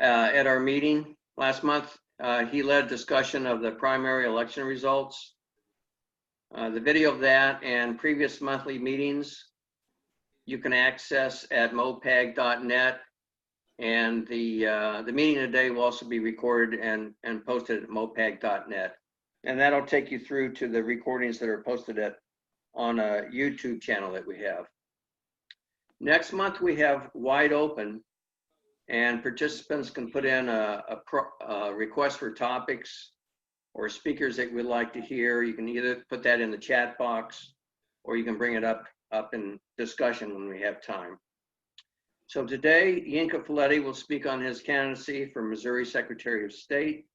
at our meeting last month. He led discussion of the primary election results. The video of that and previous monthly meetings you can access at mopag.net, and the meeting today will also be recorded and posted at mopag.net, and that'll take you through to the recordings that are posted on a YouTube channel that we have. Next month we have wide open, and participants can put in a request for topics or speakers that we'd like to hear. You can either put that in the chat box, or you can bring it up in discussion when we have time. So today, Yinka Faleti will speak on his candidacy for Missouri Secretary of State,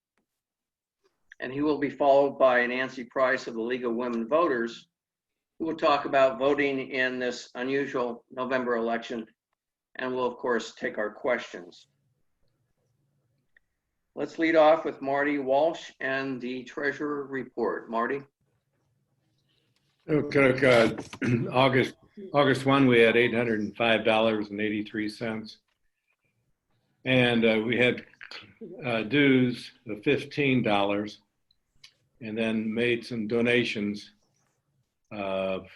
and he will be followed by Nancy Price of the League of Women Voters, who will talk about voting in this unusual November election, and will of course take our questions. Let's lead off with Marty Walsh and the Treasurer report. Marty. Okay, August 1, we had $805.83, and we had dues of $15, and then made some donations of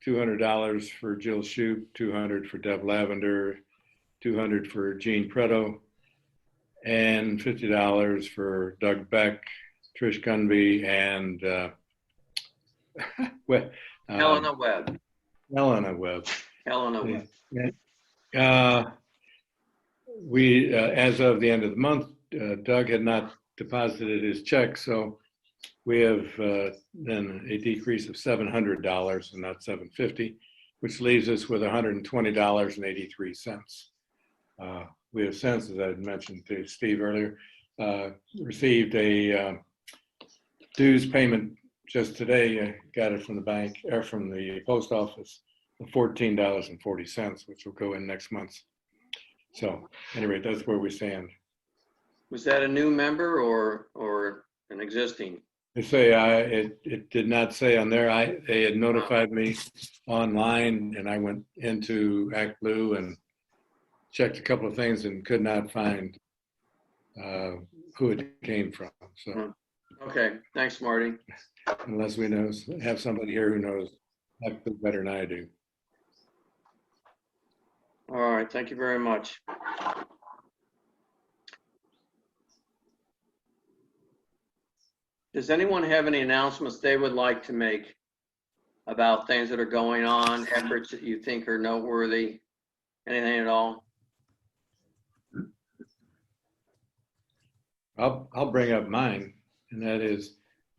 $200 for Jill Shoup, $200 for Deb Lavender, $200 for Jean Preto, and $50 for Doug Beck, Trish Gunby, and Helena Webb. Helena Webb. We, as of the end of the month, Doug had not deposited his check, so we have then a decrease of $700 and not $750, which leaves us with $120.83. We have since, as I had mentioned to Steve earlier, received a dues payment just today. Got it from the bank or from the post office of $14.40, which will go in next month. So anyway, that's where we stand. Was that a new member or an existing? They say it did not say on there. They had notified me online, and I went into ActBlue and checked a couple of things and could not find who it came from. So okay, thanks, Marty. Unless we have somebody here who knows ActBlue better than I do. All right, thank you very much. Does anyone have any announcements they would like to make about things that are going on, efforts that you think are noteworthy, anything at all? I'll bring up mine, and that is,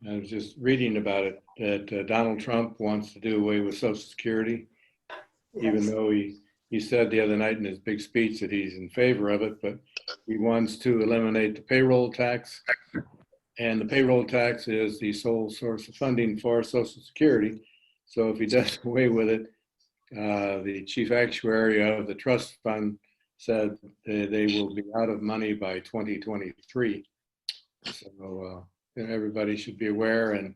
I was just reading about it, that Donald Trump wants to do away with Social Security, even though he said the other night in his big speech that he's in favor of it, but he wants to eliminate the payroll tax. And the payroll tax is the sole source of funding for Social Security. So if he does away with it, the chief actuary of the trust fund said they will be out of money by 2023. So everybody should be aware and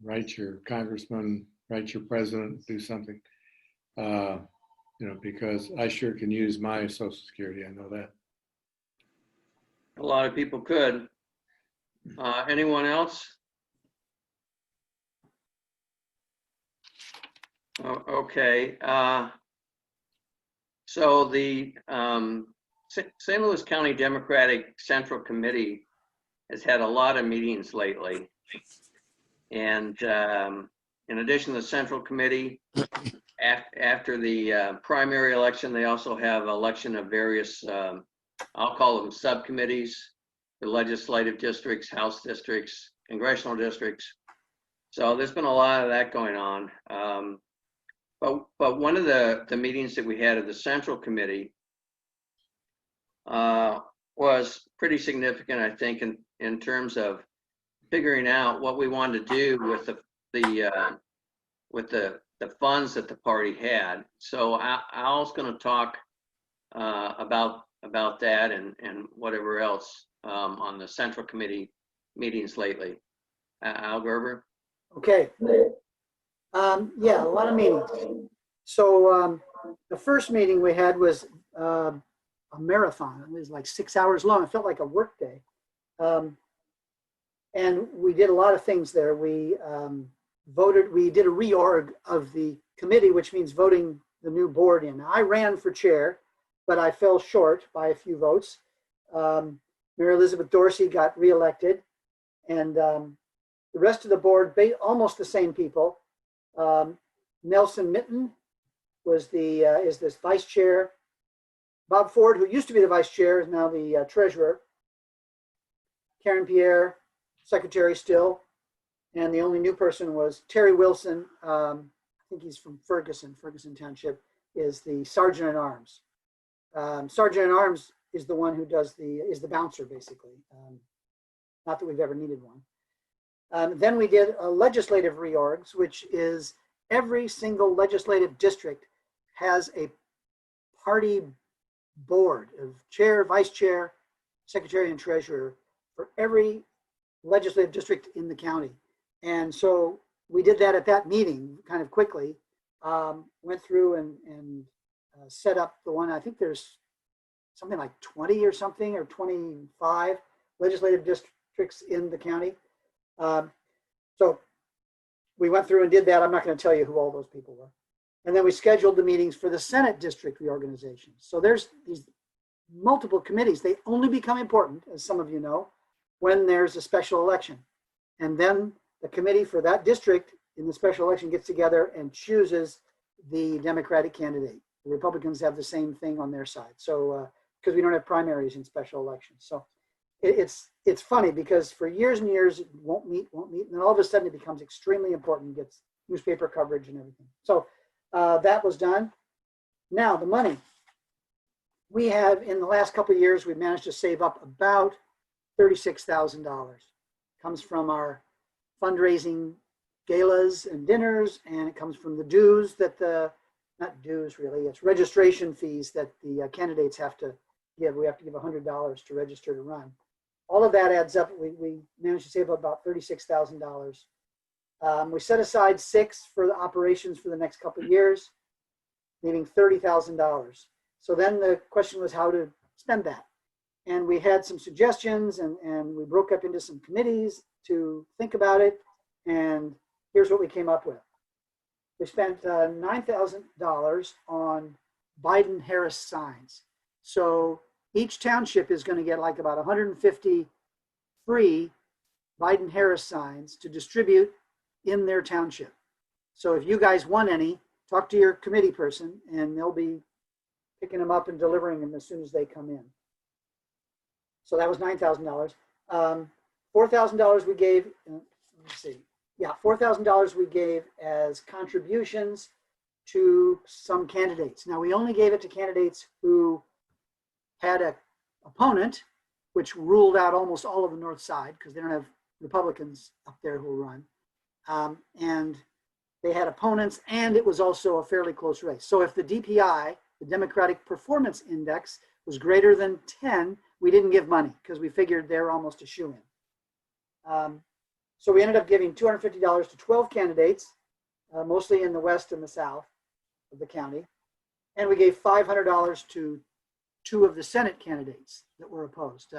write your congressman, write your president, do something. Because I sure can use my Social Security. I know that. A lot of people could. Anyone else? Okay. So the St. Louis County Democratic Central Committee has had a lot of meetings lately. And in addition to the Central Committee, after the primary election, they also have election of various, I'll call them subcommittees, the legislative districts, House districts, congressional districts. So there's been a lot of that going on. But one of the meetings that we had at the Central Committee was pretty significant, I think, in terms of figuring out what we wanted to do with the funds that the party had. So Al's going to talk about that and whatever else on the Central Committee meetings lately. Al Gerber? Okay. Yeah, a lot of meetings. So the first meeting we had was a marathon. It was like 6 hours long. It felt like a work day. And we did a lot of things there. We did a reorg of the committee, which means voting the new board in. I ran for chair, but I fell short by a few votes. Mary Elizabeth Dorsey got reelected, and the rest of the board, almost the same people. Nelson Mitten is this vice chair. Bob Ford, who used to be the vice chair, is now the treasurer. Karen Pierre, secretary still. And the only new person was Terry Wilson. I think he's from Ferguson Township, is the sergeant at arms. Sergeant at arms is the one who is the bouncer, basically. Not that we've ever needed one. Then we did a legislative reorgs, which is every single legislative district has a party board of chair, vice chair, secretary, and treasurer for every legislative district in the county. And so we did that at that meeting kind of quickly, went through and set up the one. I think there's something like 20 or something, or 25 legislative districts in the county. So we went through and did that. I'm not going to tell you who all those people were. And then we scheduled the meetings for the Senate district reorganization. So there's these multiple committees. They only become important, as some of you know, when there's a special election. And then the committee for that district in the special election gets together and chooses the Democratic candidate. The Republicans have the same thing on their side. So because we don't have primaries in special elections. So it's funny because for years and years, it won't meet. And then all of a sudden it becomes extremely important, gets newspaper coverage and everything. So that was done. Now the money. We have, in the last couple of years, we've managed to save up about $36,000. Comes from our fundraising galas and dinners, and it comes from the dues that not dues really, it's registration fees that the candidates have to give. We have to give $100 to register to run. All of that adds up. We managed to save about $36,000. We set aside $6,000 for the operations for the next couple of years, leaving $30,000. So then the question was how to spend that. And we had some suggestions, and we broke up into some committees to think about it. And here's what we came up with. We spent $9,000 on Biden-Harris signs. So each township is going to get like about 150 free Biden-Harris signs to distribute in their township. So if you guys want any, talk to your committee person, and they'll be picking them up and delivering them as soon as they come in. So that was $9,000. $4,000 we gave, let's see. Yeah, $4,000 we gave as contributions to some candidates. Now we only gave it to candidates who had an opponent, which ruled out almost all of the North Side because they don't have Republicans up there who run. And they had opponents, and it was also a fairly close race. So if the DPI, the Democratic Performance Index, was greater than 10, we didn't give money because we figured they're almost a shoo-in. So we ended up giving $250 to 12 candidates, mostly in the west and the south of the county. And we gave $500 to 2 of the Senate candidates that were opposed,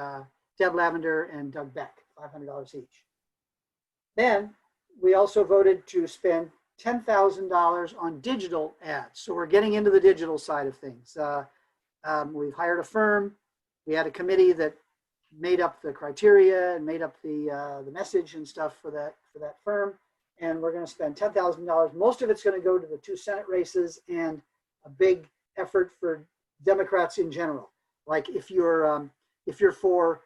Deb Lavender and Doug Beck, $500 each. Then we also voted to spend $10,000 on digital ads. So we're getting into the digital side of things. We've hired a firm. We had a committee that made up the criteria and made up the message and stuff for that firm. And we're going to spend $10,000. Most of it's going to go to the 2 Senate races and a big effort for Democrats in general. Like if you're for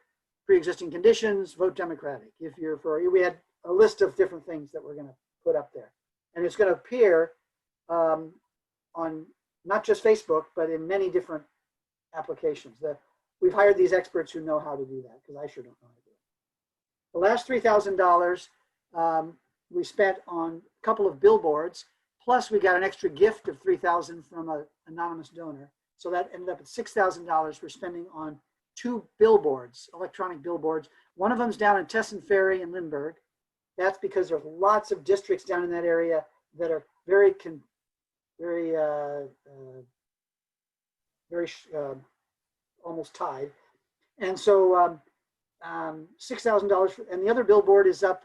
pre-existing conditions, vote Democratic. If you're for, we had a list of different things that we're going to put up there. And it's going to appear on not just Facebook, but in many different applications. We've hired these experts who know how to do that because I sure don't know how to do it. The last $3,000 we spent on a couple of billboards, plus we got an extra gift of $3,000 from an anonymous donor. So that ended up at $6,000 we're spending on 2 billboards, electronic billboards. One of them's down in Tesson Ferry in Lindbergh. That's because there's lots of districts down in that area that are very almost tied. And so $6,000, and the other billboard is up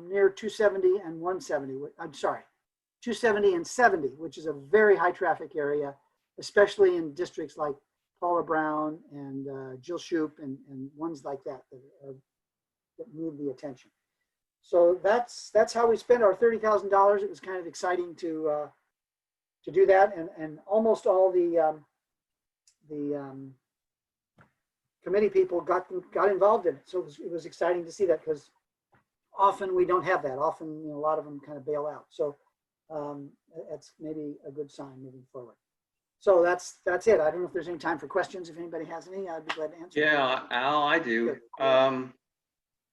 near 270 and 170. I'm sorry, 270 and 70, which is a very high traffic area, especially in districts like Paula Brown and Jill Shoup and ones like that that need the attention. So that's how we spent our $30,000. It was kind of exciting to do that, and almost all the committee people got involved in it. So it was exciting to see that, because often we don't have that. Often, a lot of them kind of bail out. So that's maybe a good sign moving forward. So that's it. I don't know if there's any time for questions. If anybody has any, I'd be glad to answer. Yeah, Al, I do.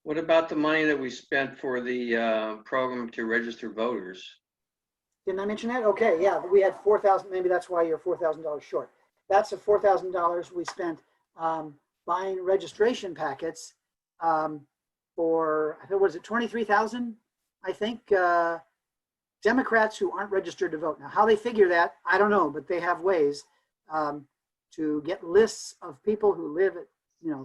What about the money that we spent for the program to register voters? Didn't I mention that? Okay, yeah, we had 4,000. Maybe that's why you're $4,000 short. That's a $4,000 we spent buying registration packets for, I think, was it 23,000? I think Democrats who aren't registered to vote. Now, how they figure that, I don't know, but they have ways to get lists of people who live at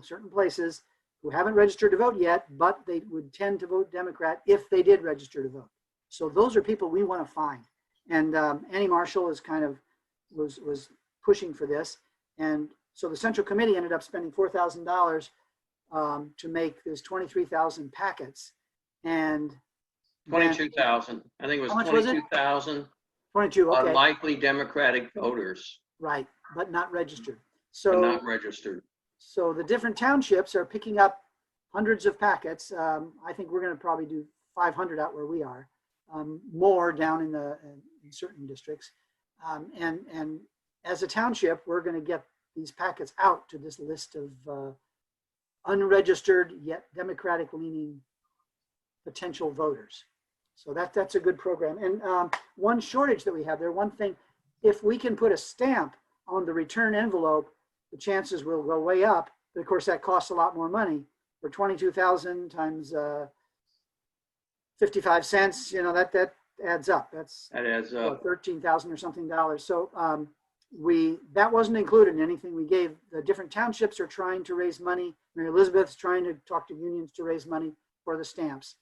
certain places who haven't registered to vote yet, but they would tend to vote Democrat if they did register to vote. So those are people we want to find. And Annie Marshall is kind of was pushing for this, and so the Central Committee ended up spending $4,000 to make those 23,000 packets, and 22,000. I think it was How much was it? 22,000 22. Okay, unlikely Democratic voters, right, but not registered. but So not registered. So the different townships are picking up hundreds of packets. I think we're going to probably do 500 out where we are, more down in certain districts. And as a township, we're going to get these packets out to this list of unregistered yet Democratic-leaning potential voters. So that's a good program. And one shortage that we have there, one thing, if we can put a stamp on the return envelope, the chances will go way up. But of course, that costs a lot more money. For 22,000 times 55 cents, that adds up. That adds up. 13,000 or something dollars. So that wasn't included in anything we gave. The different townships are trying to raise money. Mary Elizabeth's trying to talk to unions to raise money for the stamps.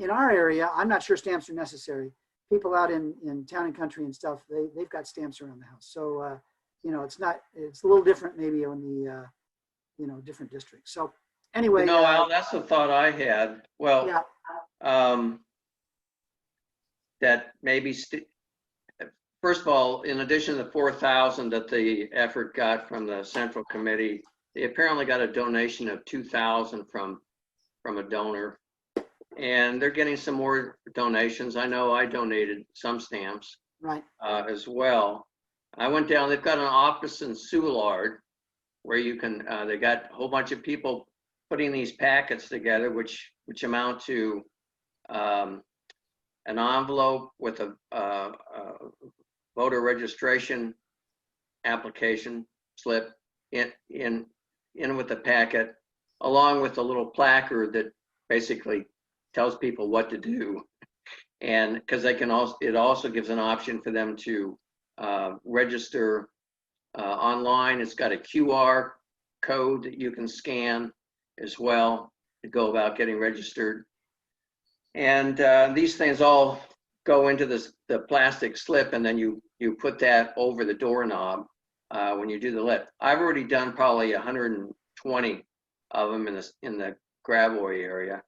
In our area, I'm not sure stamps are necessary. People out in town and country and stuff, they've got stamps around the house. So it's a little different maybe on the different districts. So anyway, Al, that's the thought I had. Well, yeah. That maybe first of all, in addition to the 4,000 that the effort got from the Central Committee, they apparently got a donation of 2,000 from a donor, and they're getting some more donations. I know I donated some stamps, Right. As well. I went down. They've got an office in Soulard where you can. They got a whole bunch of people putting these packets together, which amount to an envelope with a voter registration application slip in with the packet, along with a little placard that basically tells people what to do. And because it also gives an option for them to register online. It's got a QR code that you can scan as well to go about getting registered. And these things all go into the plastic slip, and then you put that over the doorknob when you do the lift. I've already done probably 120 of them in the Gravois area,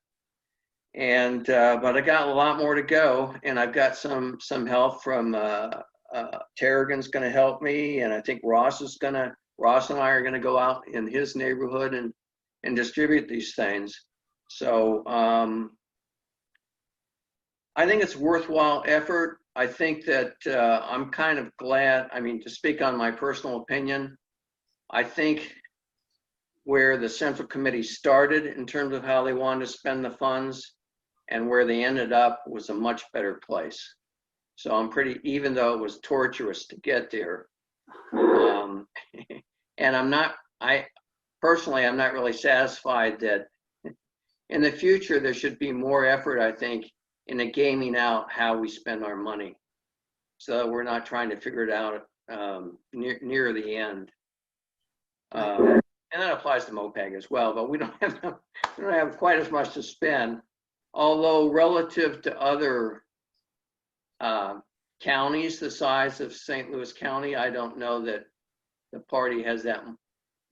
and but I got a lot more to go, and I've got some help from Tarragon's going to help me, and I think Ross and I are going to go out in his neighborhood and distribute these things. So I think it's worthwhile effort. I think that I'm kind of glad, to speak on my personal opinion, I think where the Central Committee started in terms of how they wanted to spend the funds and where they ended up was a much better place. So even though it was torturous to get there, and I'm not really satisfied that in the future there should be more effort, I think, in the gaming out how we spend our money, so we're not trying to figure it out near the end. and that applies to MOPAG as well, but we don't have quite as much to spend. Although relative to other counties the size of St. Louis County, I don't know that the party has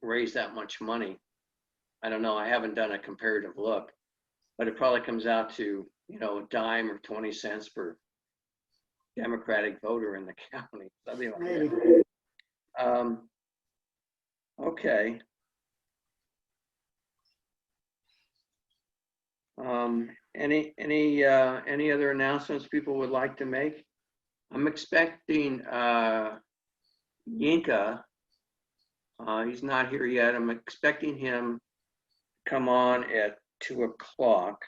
raised that much money. I don't know. I haven't done a comparative look, but it probably comes out to, a dime or 20 cents per Democratic voter in the county, something like Maybe. that. Okay. Any other announcements people would like to make? I'm expecting Yinka. He's not here yet. I'm expecting him to come on at 2 o'clock.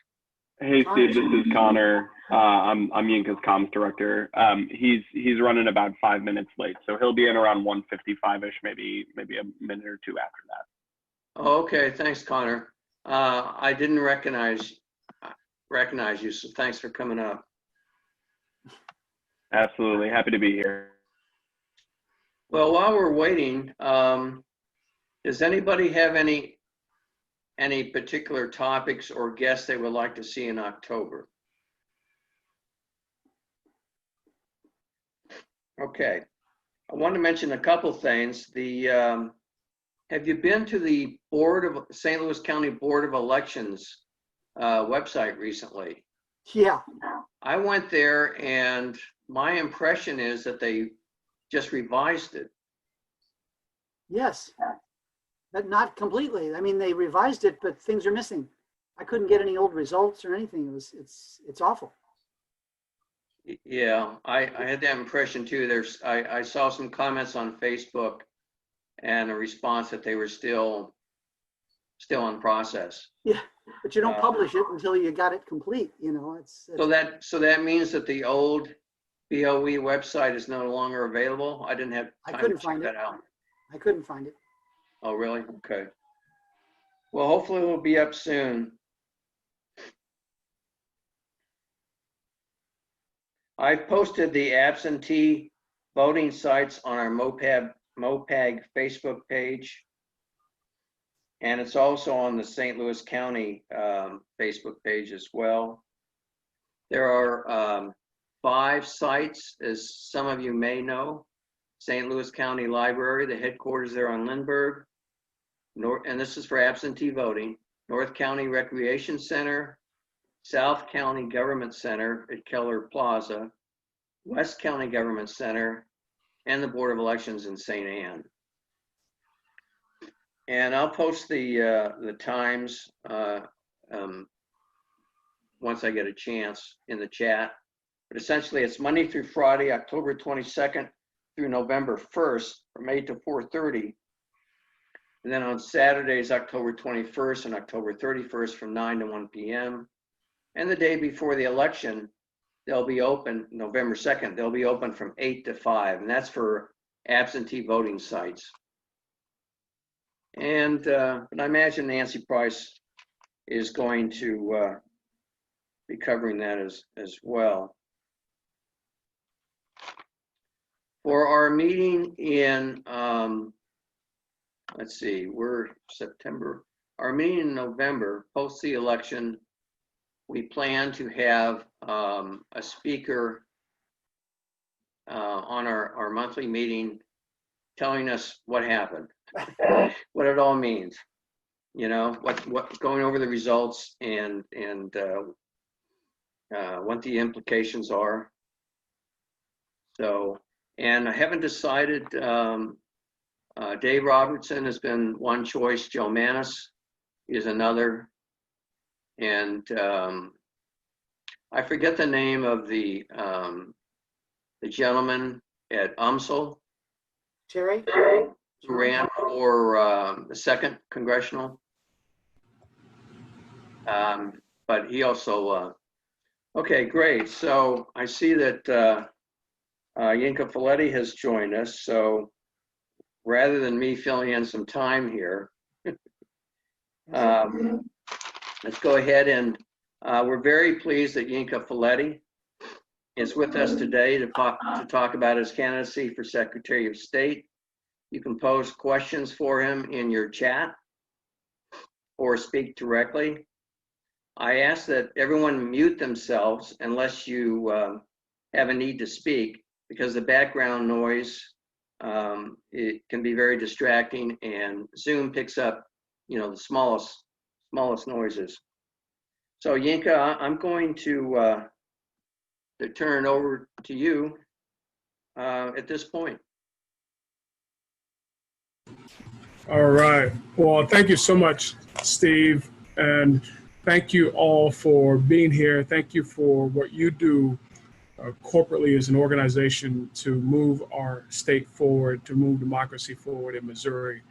Hey Steve, this is Connor. I'm Yinka's comms director. He's running about 5 minutes late, so he'll be in around 1:55-ish, maybe a minute or two after that. Oh, okay, thanks, Connor. I didn't recognize you, so thanks for coming up. Absolutely, happy to be here. Well, while we're waiting, does anybody have any particular topics or guests they would like to see in October? Okay, I want to mention a couple things. Have you been to the St. Louis County Board of Elections website recently? Yeah. I went there, and my impression is that they just revised it. Yes. But not completely. I mean, they revised it, but things are missing. I couldn't get any old results or anything. It's awful. Yeah, I had that impression too. I saw some comments on Facebook and a response that they were still in process. Yeah, but you don't publish it until you got it complete. So that means that the old BOE website is no longer available. I didn't have time to check that out. I couldn't find it. Oh, really? Okay. Well, hopefully it will be up soon. I've posted the absentee voting sites on our MOPAG Facebook page. And it's also on the St. Louis County Facebook page as well. There are 5 sites, as some of you may know. St. Louis County Library, the headquarters there on Lindbergh. And this is for absentee voting. North County Recreation Center, South County Government Center at Keller Plaza, West County Government Center, and the Board of Elections in St. Anne. And I'll post the times once I get a chance in the chat. But essentially, it's Monday through Friday, October 22nd through November 1st from 8 to 4:30. And then on Saturdays, October 21st and October 31st from 9 to 1 p.m. And the day before the election, they'll be open, November 2nd, they'll be open from 8 to 5. And that's for absentee voting sites. And but I imagine Nancy Price is going to be covering that as well. For our meeting in, let's see, we're September. Our meeting in November, post the election, we plan to have a speaker on our monthly meeting telling us what happened, what it all means, what going over the results and what the implications are. So, and I haven't decided. Dave Robertson has been one choice. Joe Manis is another. And I forget the name of the gentleman at UMSL. Terry? Who ran for the 2nd Congressional. But he also, okay, great. So I see that Yinka Faleti has joined us. So rather than me filling in some time here, let's go ahead and we're very pleased that Yinka Faleti is with us today to talk about his candidacy for Secretary of State. You can pose questions for him in your chat or speak directly. I ask that everyone mute themselves unless you have a need to speak, because the background noise, it can be very distracting, and Zoom picks up, the smallest noises. So Yinka, I'm going to turn it over to you at this point. All right. Well, thank you so much, Steve. And thank you all for being here. Thank you for what you do corporately as an organization to move our state forward, to move democracy forward in Missouri.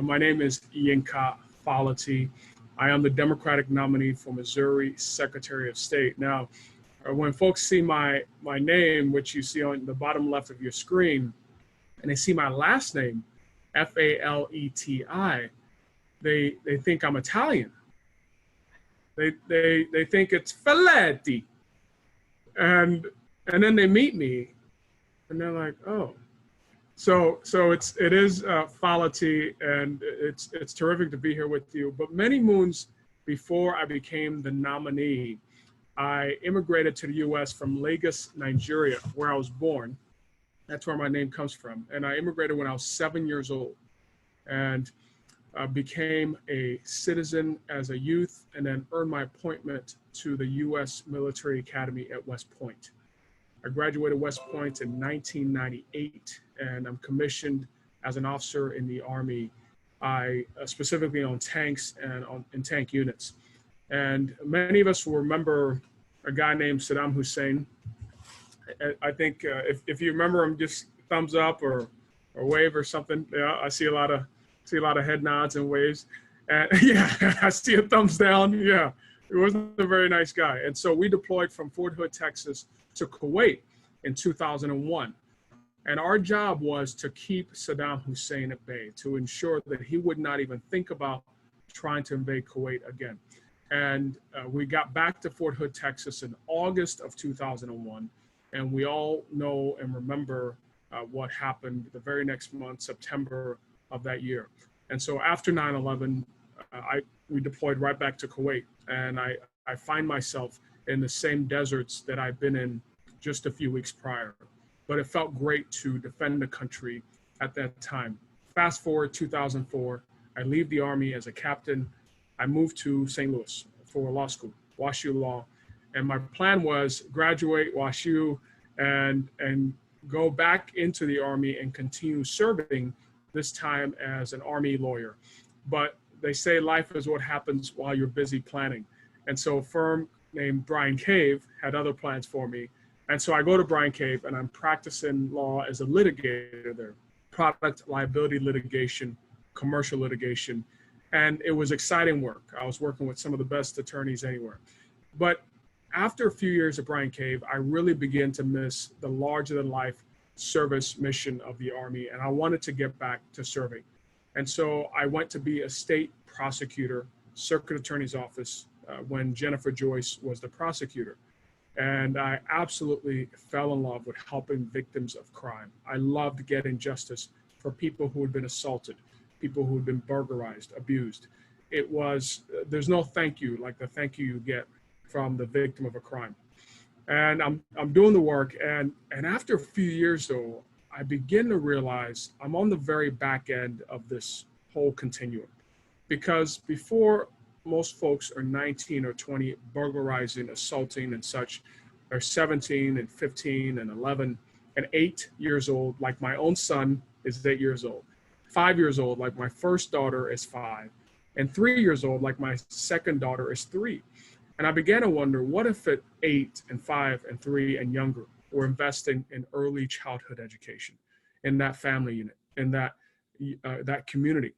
My name is Yinka Faleti. I am the Democratic nominee for Missouri Secretary of State. Now, when folks see my name, which you see on the bottom left of your screen, and they see my last name, Faleti, they think I'm Italian. They think it's Faleti, and then they meet me, and they're like, oh, so it is Faleti, and it's terrific to be here with you. But many moons before I became the nominee, I immigrated to the U.S. from Lagos, Nigeria, where I was born. That's where my name comes from. And I immigrated when I was 7 years old, and became a citizen as a youth, and then earned my appointment to the U.S. Military Academy at West Point. I graduated West Point in 1998, and I'm commissioned as an officer in the Army, specifically on tanks and in tank units. And many of us will remember a guy named Saddam Hussein. I think if you remember him, just thumbs up or wave or something. Yeah, I see a lot of head nods and waves. And yeah, I see a thumbs down. Yeah, he wasn't a very nice guy. And so we deployed from Fort Hood, Texas to Kuwait in 2001. And our job was to keep Saddam Hussein at bay, to ensure that he would not even think about trying to invade Kuwait again. And we got back to Fort Hood, Texas in August of 2001. And we all know and remember what happened the very next month, September of that year. And so after 9/11, we deployed right back to Kuwait. And I find myself in the same deserts that I've been in just a few weeks prior. But it felt great to defend the country at that time. Fast forward 2004, I leave the Army as a captain. I moved to St. Louis for law school, WashU Law. And my plan was graduate WashU and go back into the Army and continue serving, this time as an Army lawyer. But they say life is what happens while you're busy planning. And so a firm named Bryan Cave had other plans for me. And so I go to Bryan Cave and I'm practicing law as a litigator there, product liability litigation, commercial litigation. And it was exciting work. I was working with some of the best attorneys anywhere. But after a few years at Bryan Cave, I really began to miss the larger than life service mission of the Army. And I wanted to get back to serving. And so I went to be a state prosecutor, circuit attorney's office, when Jennifer Joyce was the prosecutor. And I absolutely fell in love with helping victims of crime. I loved getting justice for people who had been assaulted, people who had been burglarized, abused. It was, there's no thank you like the thank you you get from the victim of a crime. And I'm doing the work, and after a few years though, I begin to realize I'm on the very back end of this whole continuum. Because before most folks are 19 or 20 burglarizing, assaulting and such, they're 17 and 15 and 11 and 8 years old, like my own son is 8 years old, 5 years old, like my first daughter is 5, and 3 years old, like my second daughter is 3. And I began to wonder, what if at 8 and 5 and 3 and younger, we're investing in early childhood education, in that family unit, in that community.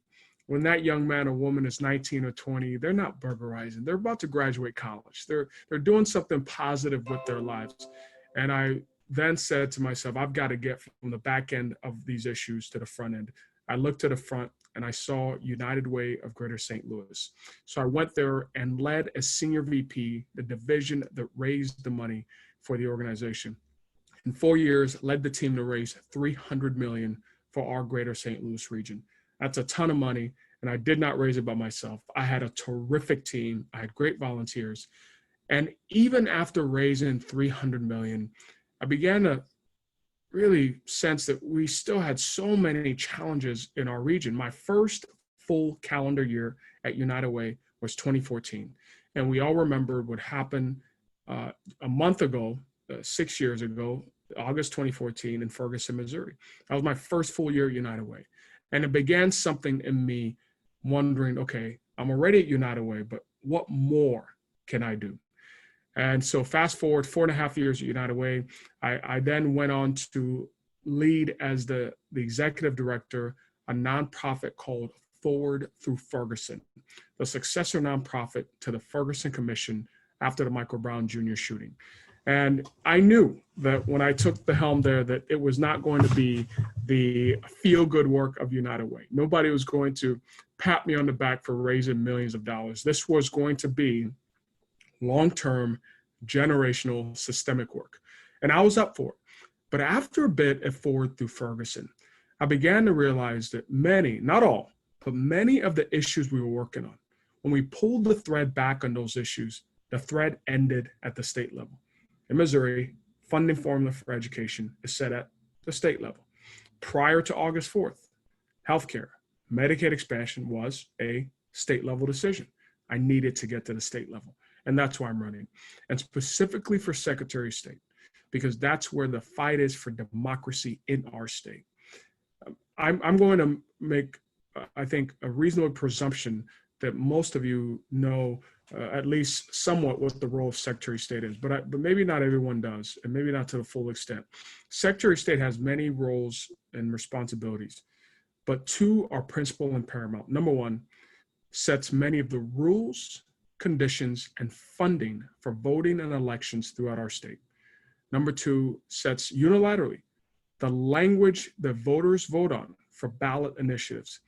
When that young man or woman is 19 or 20, they're not burglarizing. They're about to graduate college. They're doing something positive with their lives. And I then said to myself, I've got to get from the back end of these issues to the front end. I looked to the front and I saw United Way of Greater St. Louis. So I went there and led as senior VP, the division that raised the money for the organization. In 4 years, led the team to raise $300 million for our Greater St. Louis region. That's a ton of money. and I did not raise it by myself. I had a terrific team. I had great volunteers. And even after raising 300 million, I began to really sense that we still had so many challenges in our region. My first full calendar year at United Way was 2014. And we all remember what happened a month ago, 6 years ago, August 2014 in Ferguson, Missouri. That was my first full year at United Way. And it began something in me wondering, okay, I'm already at United Way, but what more can I do? And so fast forward 4.5 years at United Way, I then went on to lead as the executive director, a nonprofit called Forward Through Ferguson, the successor nonprofit to the Ferguson Commission after the Michael Brown Jr. shooting. And I knew that when I took the helm there, that it was not going to be the feel-good work of United Way. Nobody was going to pat me on the back for raising millions of dollars. This was going to be long-term, generational, systemic work. And I was up for it. But after a bit at Forward Through Ferguson, I began to realize that many, not all, but many of the issues we were working on, when we pulled the thread back on those issues, the thread ended at the state level. In Missouri, funding formula for education is set at the state level. Prior to August 4th, healthcare, Medicaid expansion was a state level decision. I needed to get to the state level. And that's why I'm running. And specifically for Secretary of State, because that's where the fight is for democracy in our state. I'm going to make, I think, a reasonable presumption that most of you know at least somewhat what the role of Secretary of State is, but maybe not everyone does, and maybe not to the full extent. Secretary of State has many roles and responsibilities, but two are principal and paramount. Number one, sets many of the rules, conditions, and funding for voting and elections throughout our state. Number two, sets unilaterally the language that voters vote on for ballot initiatives.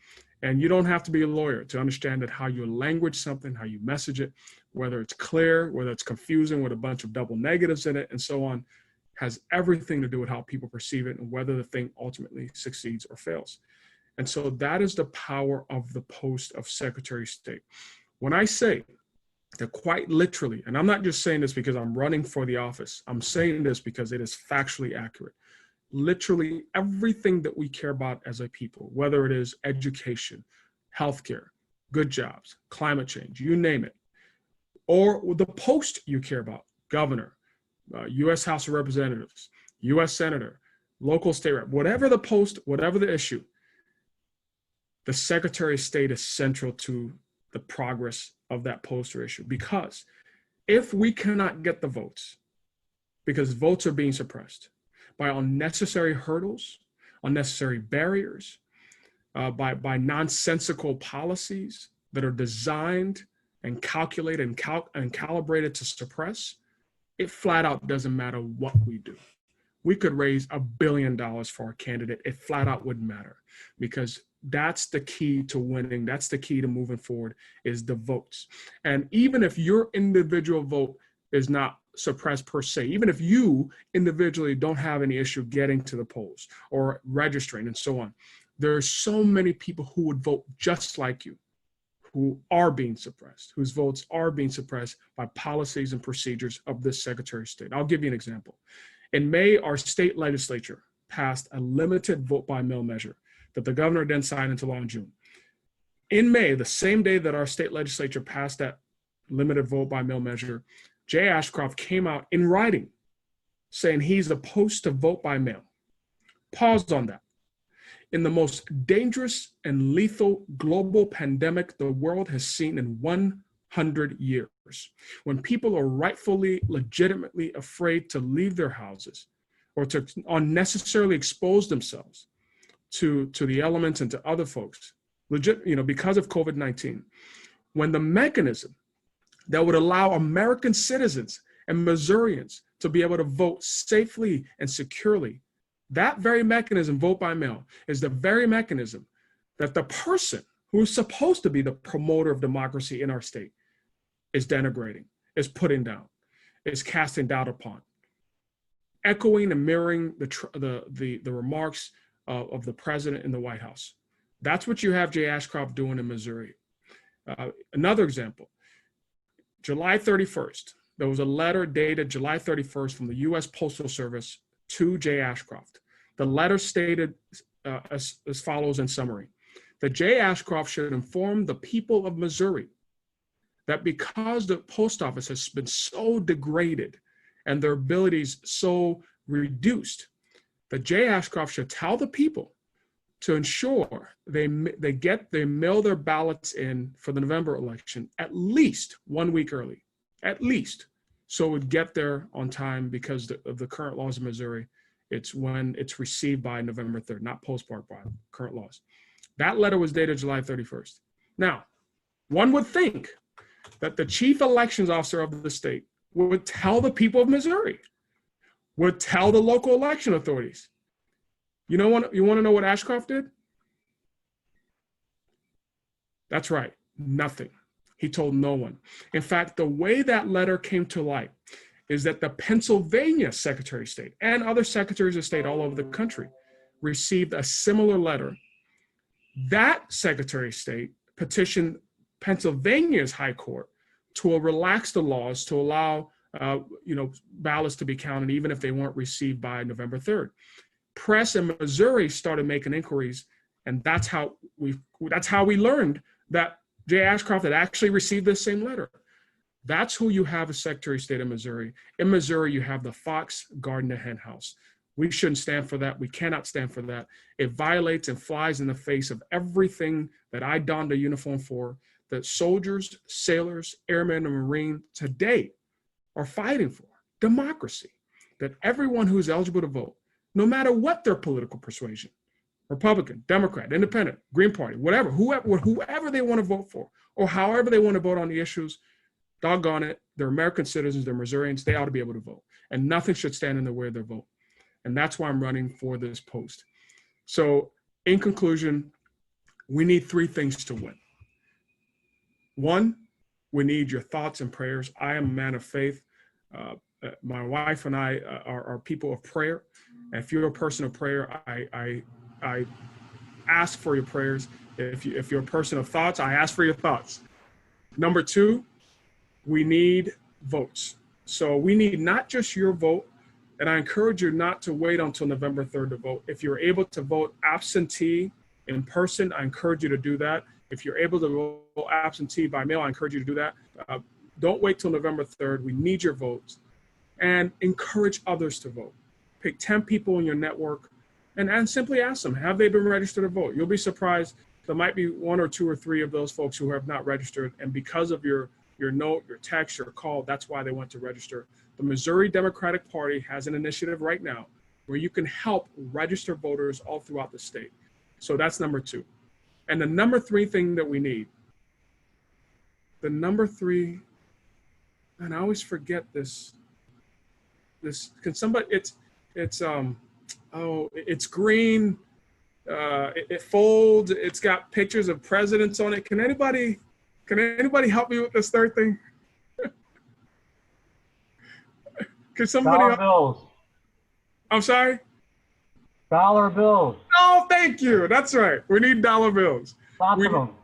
And you don't have to be a lawyer to understand that how you language something, how you message it, whether it's clear, whether it's confusing with a bunch of double negatives in it, and so on, has everything to do with how people perceive it and whether the thing ultimately succeeds or fails. And so that is the power of the post of Secretary of State. When I say that quite literally, and I'm not just saying this because I'm running for the office, I'm saying this because it is factually accurate. Literally everything that we care about as a people, whether it is education, healthcare, good jobs, climate change, you name it, or the post you care about, governor, U.S. House of Representatives, U.S. Senator, local state rep, whatever the post, whatever the issue, the Secretary of State is central to the progress of that post or issue. Because if we cannot get the votes, because votes are being suppressed by unnecessary hurdles, unnecessary barriers, by nonsensical policies that are designed and calculated and calibrated to suppress, it flat out doesn't matter what we do. We could raise $1 billion for our candidate. It flat out wouldn't matter, because that's the key to winning. That's the key to moving forward, is the votes. And even if your individual vote is not suppressed per se, even if you individually don't have any issue getting to the polls or registering and so on, there are so many people who would vote just like you, who are being suppressed, whose votes are being suppressed by policies and procedures of this Secretary of State. I'll give you an example. In May, our state legislature passed a limited vote by mail measure that the governor then signed into law in June. In May, the same day that our state legislature passed that limited vote by mail measure, Jay Ashcroft came out in writing saying he's opposed to vote by mail. Pause on that. In the most dangerous and lethal global pandemic the world has seen in 100 years, when people are rightfully, legitimately afraid to leave their houses or to unnecessarily expose themselves to the elements and to other folks, because of COVID-19, when the mechanism that would allow American citizens and Missourians to be able to vote safely and securely, that very mechanism, vote by mail, is the very mechanism that the person who is supposed to be the promoter of democracy in our state is denigrating, is putting down, is casting doubt upon, echoing and mirroring the remarks of the president in the White House, That's what you have Jay Ashcroft doing in Missouri. Another example, July 31st, there was a letter dated July 31st from the U.S. Postal Service to Jay Ashcroft. The letter stated as follows in summary, that Jay Ashcroft should inform the people of Missouri that because the post office has been so degraded and their abilities so reduced, that Jay Ashcroft should tell the people to ensure they mail their ballots in for the November election at least 1 week early, at least, so it would get there on time because of the current laws of Missouri. It's when it's received by November 3rd, not postmarked by current laws. That letter was dated July 31st. Now, one would think that the chief elections officer of the state would tell the people of Missouri, would tell the local election authorities. You want to know what Ashcroft did? That's right, nothing. He told no one. In fact, the way that letter came to light is that the Pennsylvania Secretary of State and other secretaries of state all over the country received a similar letter. That Secretary of State petitioned Pennsylvania's High Court to relax the laws to allow ballots to be counted even if they weren't received by November 3rd. Press in Missouri started making inquiries, and that's how we learned that Jay Ashcroft had actually received this same letter. That's who you have as Secretary of State of Missouri. In Missouri, you have the fox guarding the hen house. We shouldn't stand for that. We cannot stand for that. It violates and flies in the face of everything that I donned a uniform for, that soldiers, sailors, airmen, and Marines today are fighting for: democracy, that everyone who is eligible to vote, no matter what their political persuasion, Republican, Democrat, Independent, Green Party, whatever, whoever they want to vote for, or however they want to vote on the issues, doggone it, they're American citizens, they're Missourians, they ought to be able to vote. And nothing should stand in the way of their vote. And that's why I'm running for this post. So in conclusion, we need three things to win. One, we need your thoughts and prayers. I am a man of faith. My wife and I are people of prayer. And if you're a person of prayer, I ask for your prayers. If you're a person of thoughts, I ask for your thoughts. Number two, we need votes. So we need not just your vote, and I encourage you not to wait until November 3rd to vote. If you're able to vote absentee in person, I encourage you to do that. If you're able to vote absentee by mail, I encourage you to do that. Don't wait till November 3rd. We need your votes. And encourage others to vote. Pick 10 people in your network and simply ask them, have they been registered to vote? You'll be surprised. There might be one or two or three of those folks who have not registered. And because of your note, your text, your call, that's why they went to register. The Missouri Democratic Party has an initiative right now where you can help register voters all throughout the state. So that's number two. And the number three thing that we need, and I always forget this, can somebody, it's green, it folds, it's got pictures of presidents on it. Can anybody help me with this third thing? Can somebody Dollar bills. I'm sorry? Dollar bills. Oh, thank you. That's right. We need dollar bills. Lots of them.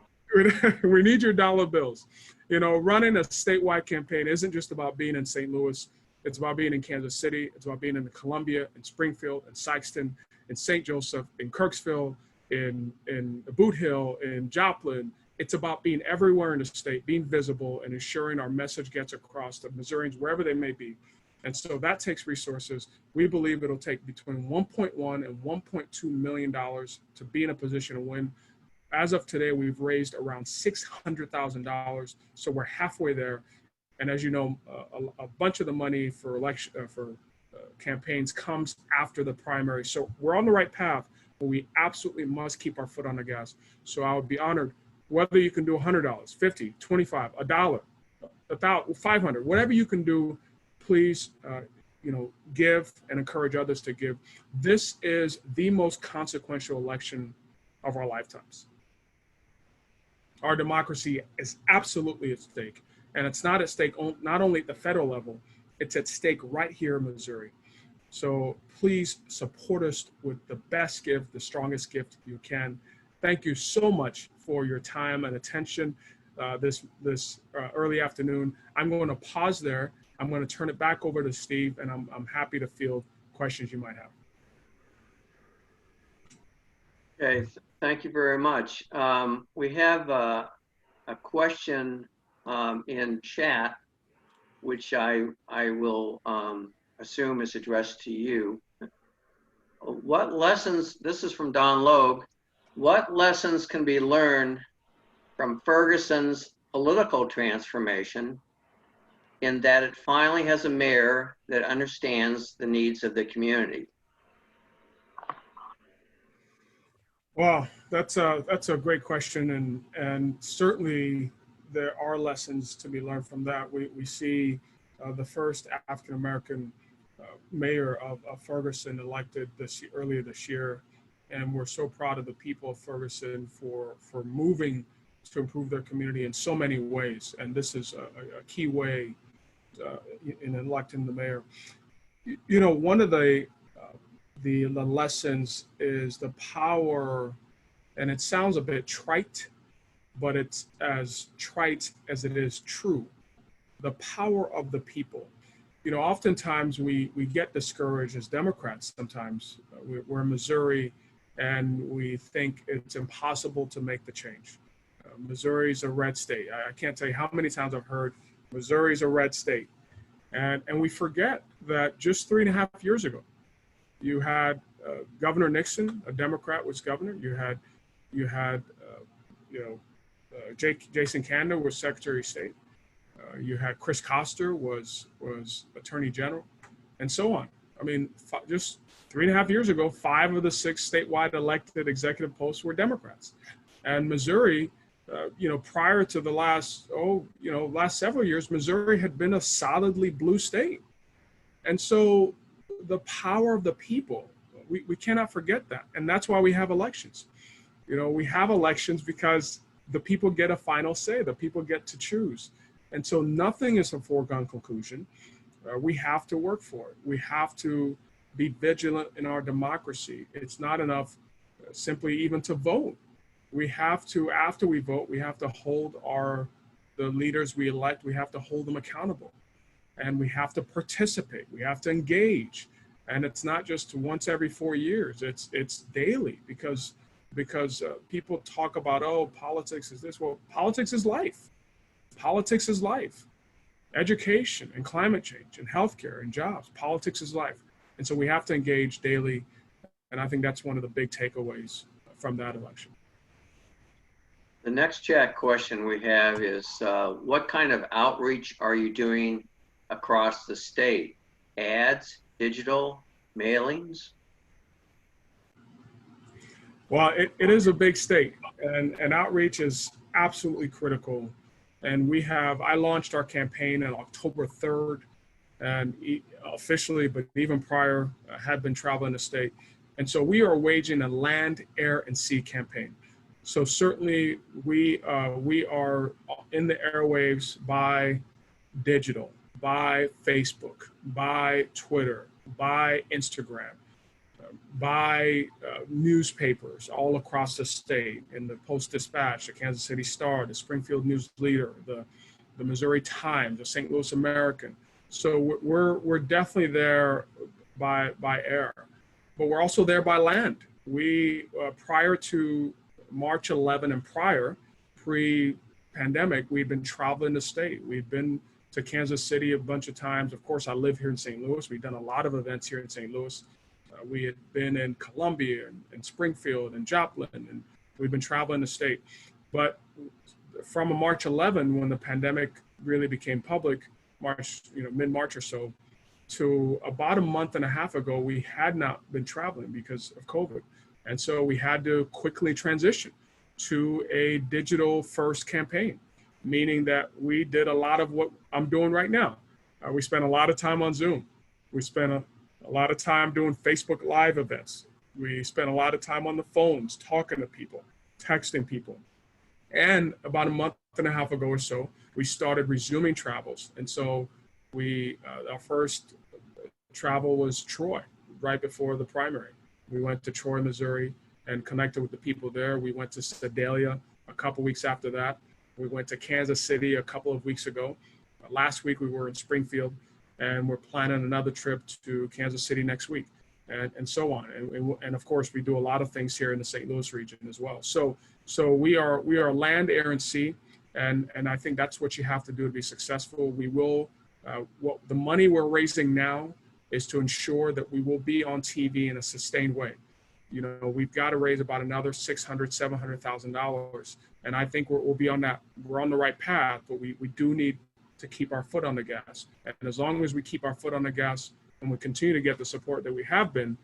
We need your dollar bills. Running a statewide campaign isn't just about being in St. Louis. It's about being in Kansas City. It's about being in Columbia, in Springfield, in Sykeston, in St. Joseph, in Kirksville, in Boot Hill, in Joplin. It's about being everywhere in the state, being visible, and ensuring our message gets across to Missourians wherever they may be. And so that takes resources. We believe it'll take between $1.1 and $1.2 million to be in a position to win. As of today, we've raised around $600,000, so we're halfway there. And as you know, a bunch of the money for campaigns comes after the primary. So we're on the right path, but we absolutely must keep our foot on the gas. So I would be honored whether you can do $100, $50, $25, $1, $1,000, $500, whatever you can do. Please, give and encourage others to give. This is the most consequential election of our lifetimes. Our democracy is absolutely at stake. And it's not at stake not only at the federal level, it's at stake right here in Missouri. So please support us with the best gift, the strongest gift you can. thank you so much for your time and attention this early afternoon. I'm going to pause there. I'm going to turn it back over to Steve, and I'm happy to field questions you might have. Okay, thank you very much. We have a question in chat, which I will assume is addressed to you. What lessons, this is from Don Logue, what lessons can be learned from Ferguson's political transformation in that it finally has a mayor that understands the needs of the community? Well, that's a great question, and certainly there are lessons to be learned from that. We see the first African American mayor of Ferguson elected earlier this year, and we're so proud of the people of Ferguson for moving to improve their community in so many ways, and this is a key way in electing the mayor. You know, one of the lessons is the power, and it sounds a bit trite, but it's as trite as it is true, the power of the people. You know, oftentimes we get discouraged as Democrats sometimes. We're in Missouri and we think it's impossible to make the change. Missouri's a red state. I can't tell you how many times I've heard Missouri's a red state. And we forget that just 3.5 years ago, you had Governor Nixon, a Democrat, was governor. You had Jason Kander was Secretary of State. You had Chris Koster was Attorney General, and so on. I mean, just 3.5 years ago, 5 of the 6 statewide elected executive posts were Democrats. And Missouri, prior to the last several years, Missouri had been a solidly blue state. And so the power of the people, we cannot forget that. And that's why we have elections. You know, we have elections because the people get a final say, the people get to choose. And so nothing is a foregone conclusion. We have to work for it. We have to be vigilant in our democracy. It's not enough simply even to vote. We have to, after we vote, we have to hold the leaders we elect, we have to hold them accountable. And we have to participate, we have to engage. And it's not just once every 4 years, it's daily, because people talk about, oh, politics is this. Well, politics is life. Politics is life. Education and climate change and healthcare and jobs. Politics is life. And so we have to engage daily. And I think that's one of the big takeaways from that election. The next chat question we have is, what kind of outreach are you doing across the state? Ads, digital, mailings? Well, it is a big state, and outreach is absolutely critical. And I launched our campaign on October 3rd, and officially, but even prior, had been traveling the state. And so we are waging a land, air, and sea campaign. So certainly we are in the airwaves by digital, by Facebook, by Twitter, by Instagram, by newspapers all across the state, in the Post-Dispatch, the Kansas City Star, the Springfield News Leader, the Missouri Times, the St. Louis American. So we're definitely there by air, but we're also there by land. We prior to March 11 and prior, pre-pandemic, we'd been traveling the state. We'd been to Kansas City a bunch of times. Of course, I live here in St. Louis. We've done a lot of events here in St. Louis. We had been in Columbia and Springfield and Joplin, and we've been traveling the state. But from March 11, when the pandemic really became public, mid-March or so, to about a month and a half ago, we had not been traveling because of COVID. And so we had to quickly transition to a digital first campaign, meaning that we did a lot of what I'm doing right now. We spent a lot of time on Zoom. We spent a lot of time doing Facebook Live events. We spent a lot of time on the phones, talking to people, texting people. And about a month and a half ago or so, we started resuming travels. And so our first travel was Troy, right before the primary. We went to Troy, Missouri, and connected with the people there. We went to Sedalia a couple weeks after that. We went to Kansas City a couple of weeks ago. Last week we were in Springfield, and we're planning another trip to Kansas City next week, and so on. And of course, we do a lot of things here in the St. Louis region as well. So we are land, air, and sea, and I think that's what you have to do to be successful. We will. What the money we're raising now is to ensure that we will be on TV in a sustained way. You know, we've got to raise about another $600,000-$700,000, and I think we'll be on that. We're on the right path, but we do need to keep our foot on the gas. And as long as we keep our foot on the gas and we continue to get the support that we have been,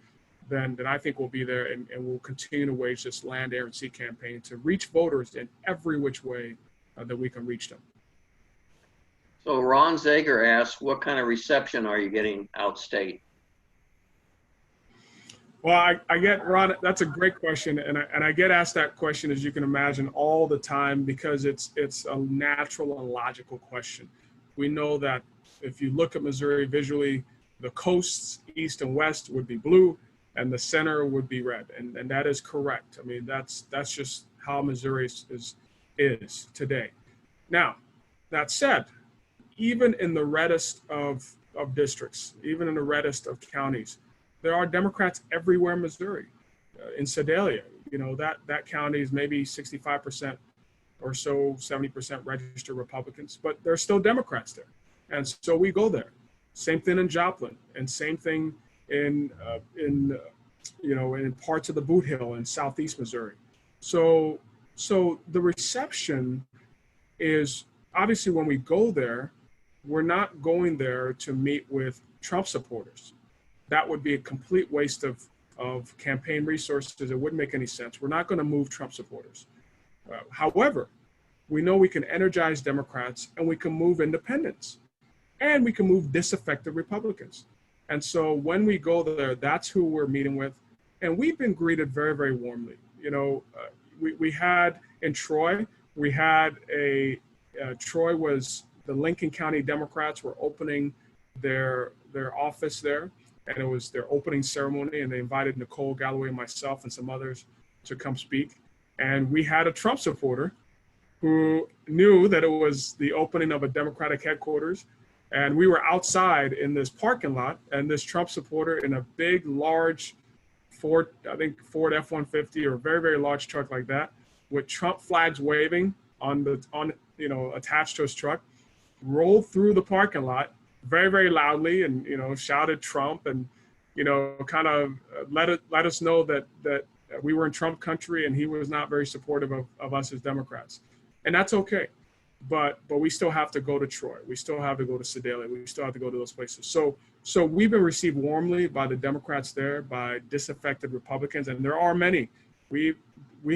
then I think we'll be there, and we'll continue to wage this land, air, and sea campaign to reach voters in every which way that we can reach them. So Ron Zager asked, what kind of reception are you getting outstate? Well, I get, Ron, that's a great question. And I get asked that question, as you can imagine, all the time, because it's a natural and logical question. We know that if you look at Missouri visually, the coasts, east and west, would be blue, and the center would be red. And that is correct. I mean, that's just how Missouri is today. Now, that said, even in the reddest of districts, even in the reddest of counties, there are Democrats everywhere in Missouri. In Sedalia, you know, that county is maybe 65% or so, 70% registered Republicans, but there's still Democrats there. And so we go there. Same thing in Joplin, and same thing in parts of the Boot Hill in Southeast Missouri. So the reception is, obviously when we go there, we're not going there to meet with Trump supporters. That would be a complete waste of campaign resources. It wouldn't make any sense. We're not going to move Trump supporters. However, we know we can energize Democrats, and we can move independents, and we can move disaffected Republicans. And so when we go there, that's who we're meeting with. And we've been greeted very, very warmly. You know, we had in Troy, Troy was, the Lincoln County Democrats were opening their office there, and it was their opening ceremony, and they invited Nicole Galloway and myself and some others to come speak. And we had a Trump supporter who knew that it was the opening of a Democratic headquarters, and we were outside in this parking lot, and this Trump supporter in a big, large Ford F-150, or a very, very large truck like that, with Trump flags waving attached to his truck, rolled through the parking lot very, very loudly, and shouted Trump, and kind of let us know that we were in Trump country, and he was not very supportive of us as Democrats. And that's okay, but we still have to go to Troy, we still have to go to Sedalia, we still have to go to those places. So we've been received warmly by the Democrats there, by disaffected Republicans, and there are many. We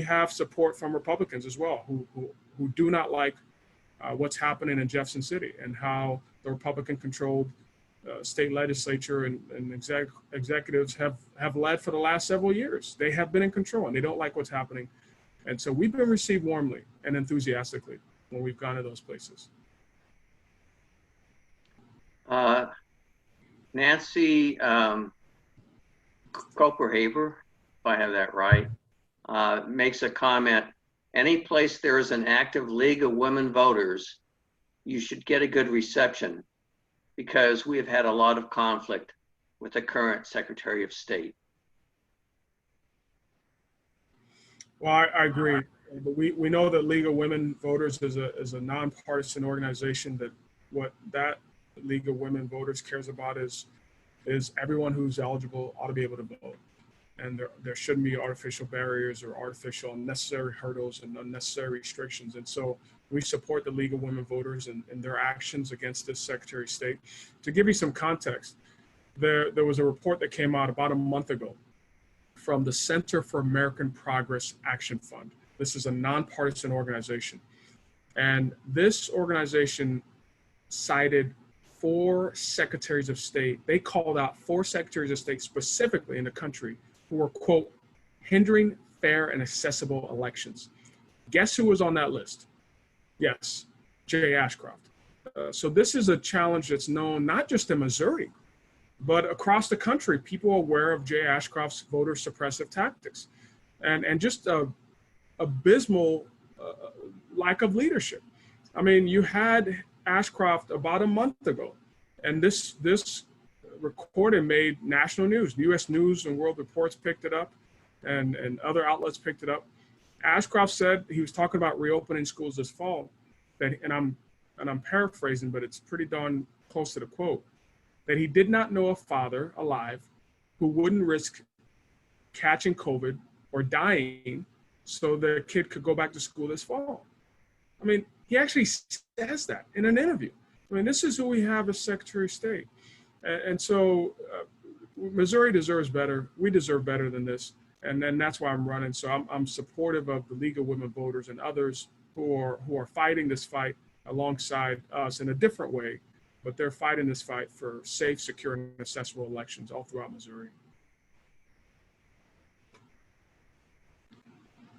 have support from Republicans as well who do not like what's happening in Jefferson City, and how the Republican-controlled state legislature and executives have led for the last several years. They have been in control, and they don't like what's happening. And so we've been received warmly and enthusiastically when we've gone to those places. Nancy Koperhaber, if I have that right, makes a comment: any place there is an active League of Women Voters, you should get a good reception, because we have had a lot of conflict with the current Secretary of State. Well, I agree. But we know that League of Women Voters is a nonpartisan organization. That what that League of Women Voters cares about is everyone who's eligible ought to be able to vote. And there shouldn't be artificial barriers or artificial unnecessary hurdles and unnecessary restrictions. And so we support the League of Women Voters and their actions against this Secretary of State. To give you some context, there was a report that came out about a month ago from the Center for American Progress Action Fund. This is a nonpartisan organization. And this organization cited 4 secretaries of state. They called out 4 secretaries of state specifically in the country who were, quote, hindering fair and accessible elections. Guess who was on that list? Yes, Jay Ashcroft. So this is a challenge that's known not just in Missouri, but across the country. People are aware of Jay Ashcroft's voter suppressive tactics. and just a abysmal lack of leadership. I mean, you had Ashcroft about a month ago, and this recording made national news. U.S. News and World Reports picked it up, and other outlets picked it up. Ashcroft said he was talking about reopening schools this fall, and I'm paraphrasing, but it's pretty darn close to the quote, that he did not know a father alive who wouldn't risk catching COVID or dying so the kid could go back to school this fall. I mean, he actually says that in an interview. I mean, this is who we have as Secretary of State. And so Missouri deserves better. We deserve better than this. And then that's why I'm running. So I'm supportive of the League of Women Voters and others who are fighting this fight alongside us in a different way, but they're fighting this fight for safe, secure, and accessible elections all throughout Missouri.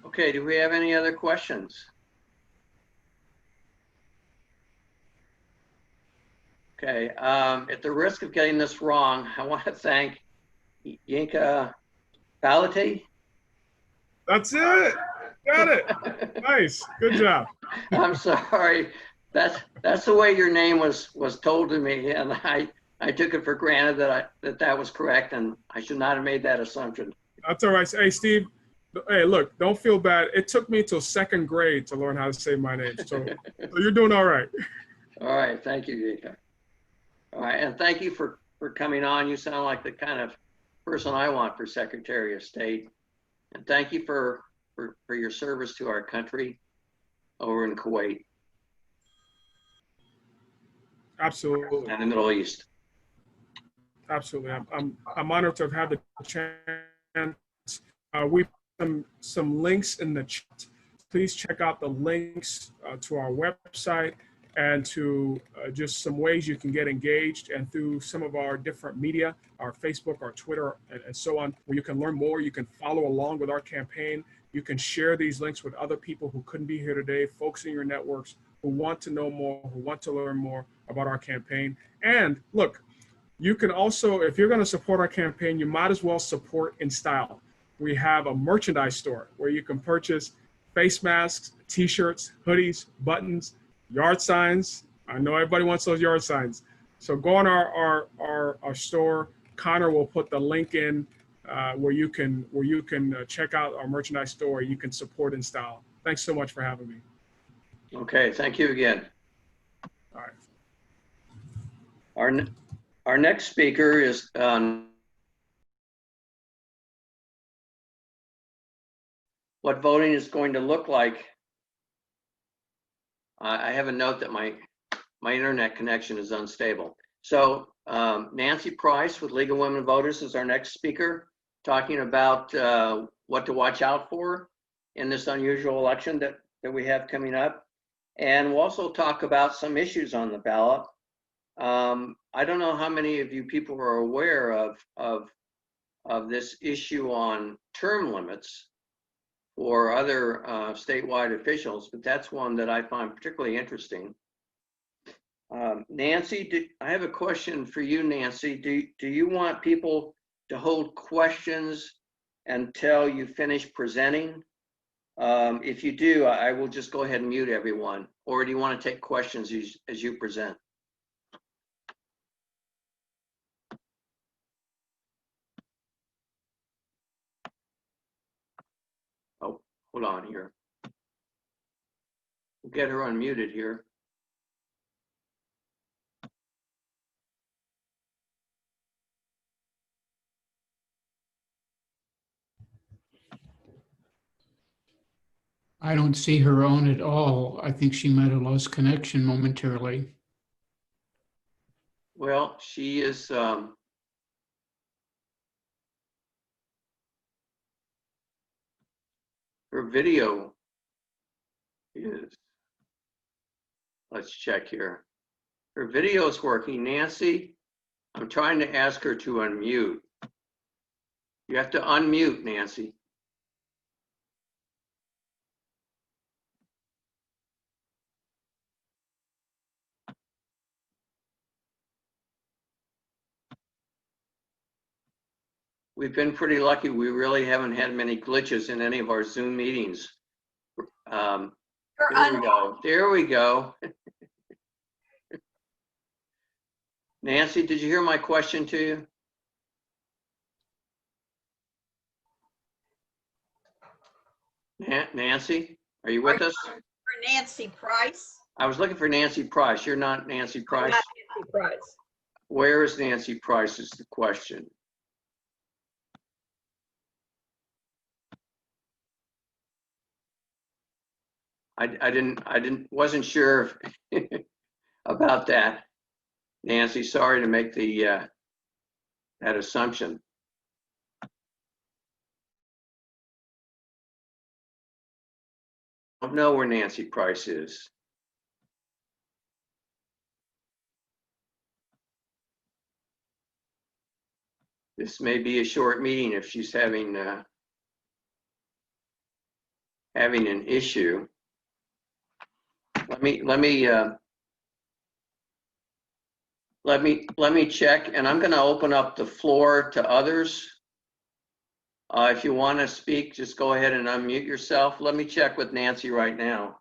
Okay, do we have any other questions? Okay, at the risk of getting this wrong, I want to thank Yinka Faleti. That's it. Got it. Nice. Good job. I'm sorry. That's the way your name was told to me, and I took it for granted that was correct, and I should not have made that assumption. That's all right. Hey, Steve. Hey, look, don't feel bad. It took me till second grade to learn how to say my name. So you're doing all right. All right. Thank you, Yinka. All right. And thank you for coming on. You sound like the kind of person I want for Secretary of State. And thank you for your service to our country over in Kuwait. Absolutely. And the Middle East. Absolutely. I'm honored to have had the chance. We put some links in the chat. Please check out the links to our website and to just some ways you can get engaged, and through some of our different media, our Facebook, our Twitter, and so on, where you can learn more. You can follow along with our campaign. You can share these links with other people who couldn't be here today, folks in your networks who want to know more, who want to learn more about our campaign. And look, you can also, if you're going to support our campaign, you might as well support in style. We have a merchandise store where you can purchase face masks, t-shirts, hoodies, buttons, yard signs. I know everybody wants those yard signs. So go on our store. Connor will put the link in where you can check out our merchandise store. You can support in style. Thanks so much for having me. Okay, thank you again. All right. Our next speaker is what voting is going to look like. I have a note that my internet connection is unstable. So Nancy Price with League of Women Voters is our next speaker, talking about what to watch out for in this unusual election that we have coming up. And we'll also talk about some issues on the ballot. I don't know how many of you people are aware of this issue on term limits for other statewide officials, but that's one that I find particularly interesting. Nancy, I have a question for you, Nancy. Do you want people to hold questions until you finish presenting? If you do, I will just go ahead and mute everyone. Or do you want to take questions as you present? Oh, hold on here. We'll get her unmuted here. I don't see her on at all. I think she might have lost connection momentarily. Well, she is, her video is, let's check here. Her video is working. Nancy, I'm trying to ask her to unmute. You have to unmute, Nancy. we've been pretty lucky. We really haven't had many glitches in any of our Zoom meetings. There we go. There we go. Nancy, did you hear my question to you? Nancy, are you with us? For Nancy Price. I was looking for Nancy Price. You're not Nancy Price? I'm not Nancy Price. Where is Nancy Price is the question. Wasn't sure about that. Nancy, sorry to make the that assumption. I don't know where Nancy Price is. This may be a short meeting if she's having an issue. Let me check, and I'm going to open up the floor to others. If you want to speak, just go ahead and unmute yourself. Let me check with Nancy right now.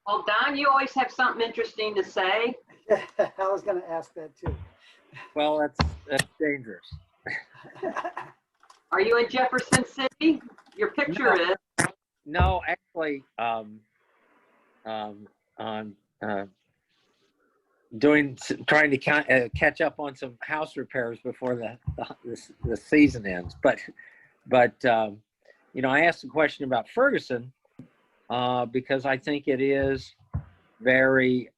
Well, Don, you always have something interesting to say. I was going to ask that too. Well, that's dangerous. Are you in Jefferson City? Your picture is. No, actually, trying to catch up on some house repairs before the season ends. But I asked a question about Ferguson because I think it is very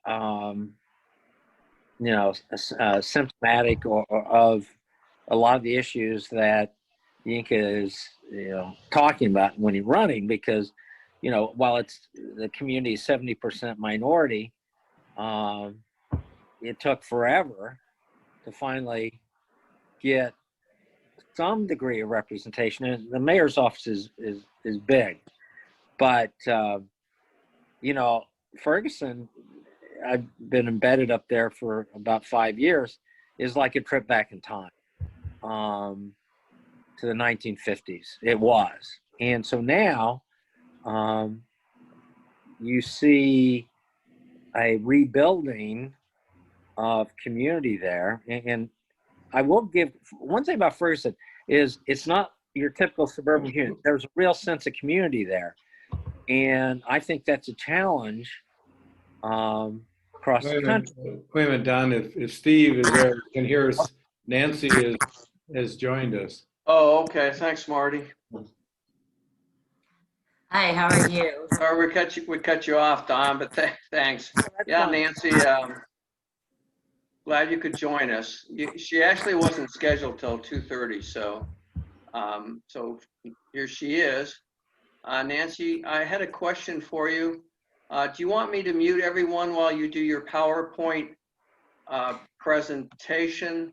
symptomatic of a lot of the issues that Yinka is talking about when he's running, because while it's the community is 70% minority, it took forever to finally get some degree of representation. And the mayor's office is big, but Ferguson, I've been embedded up there for about 5 years, is like a trip back in time to the 1950s. It was. And so now you see a rebuilding of community there. And I will give one thing about Ferguson is it's not your typical suburban community. There's a real sense of community there. And I think that's a challenge across the country. Wait a minute, Don, if Steve is there, can hear us. Nancy has joined us. Oh, okay. Thanks, Marty. Hi, how are you? Sorry, we cut you off, Don, but thanks. Yeah, Nancy, glad you could join us. She actually wasn't scheduled till 2:30, so here she is. Nancy, I had a question for you. Do you want me to mute everyone while you do your PowerPoint presentation,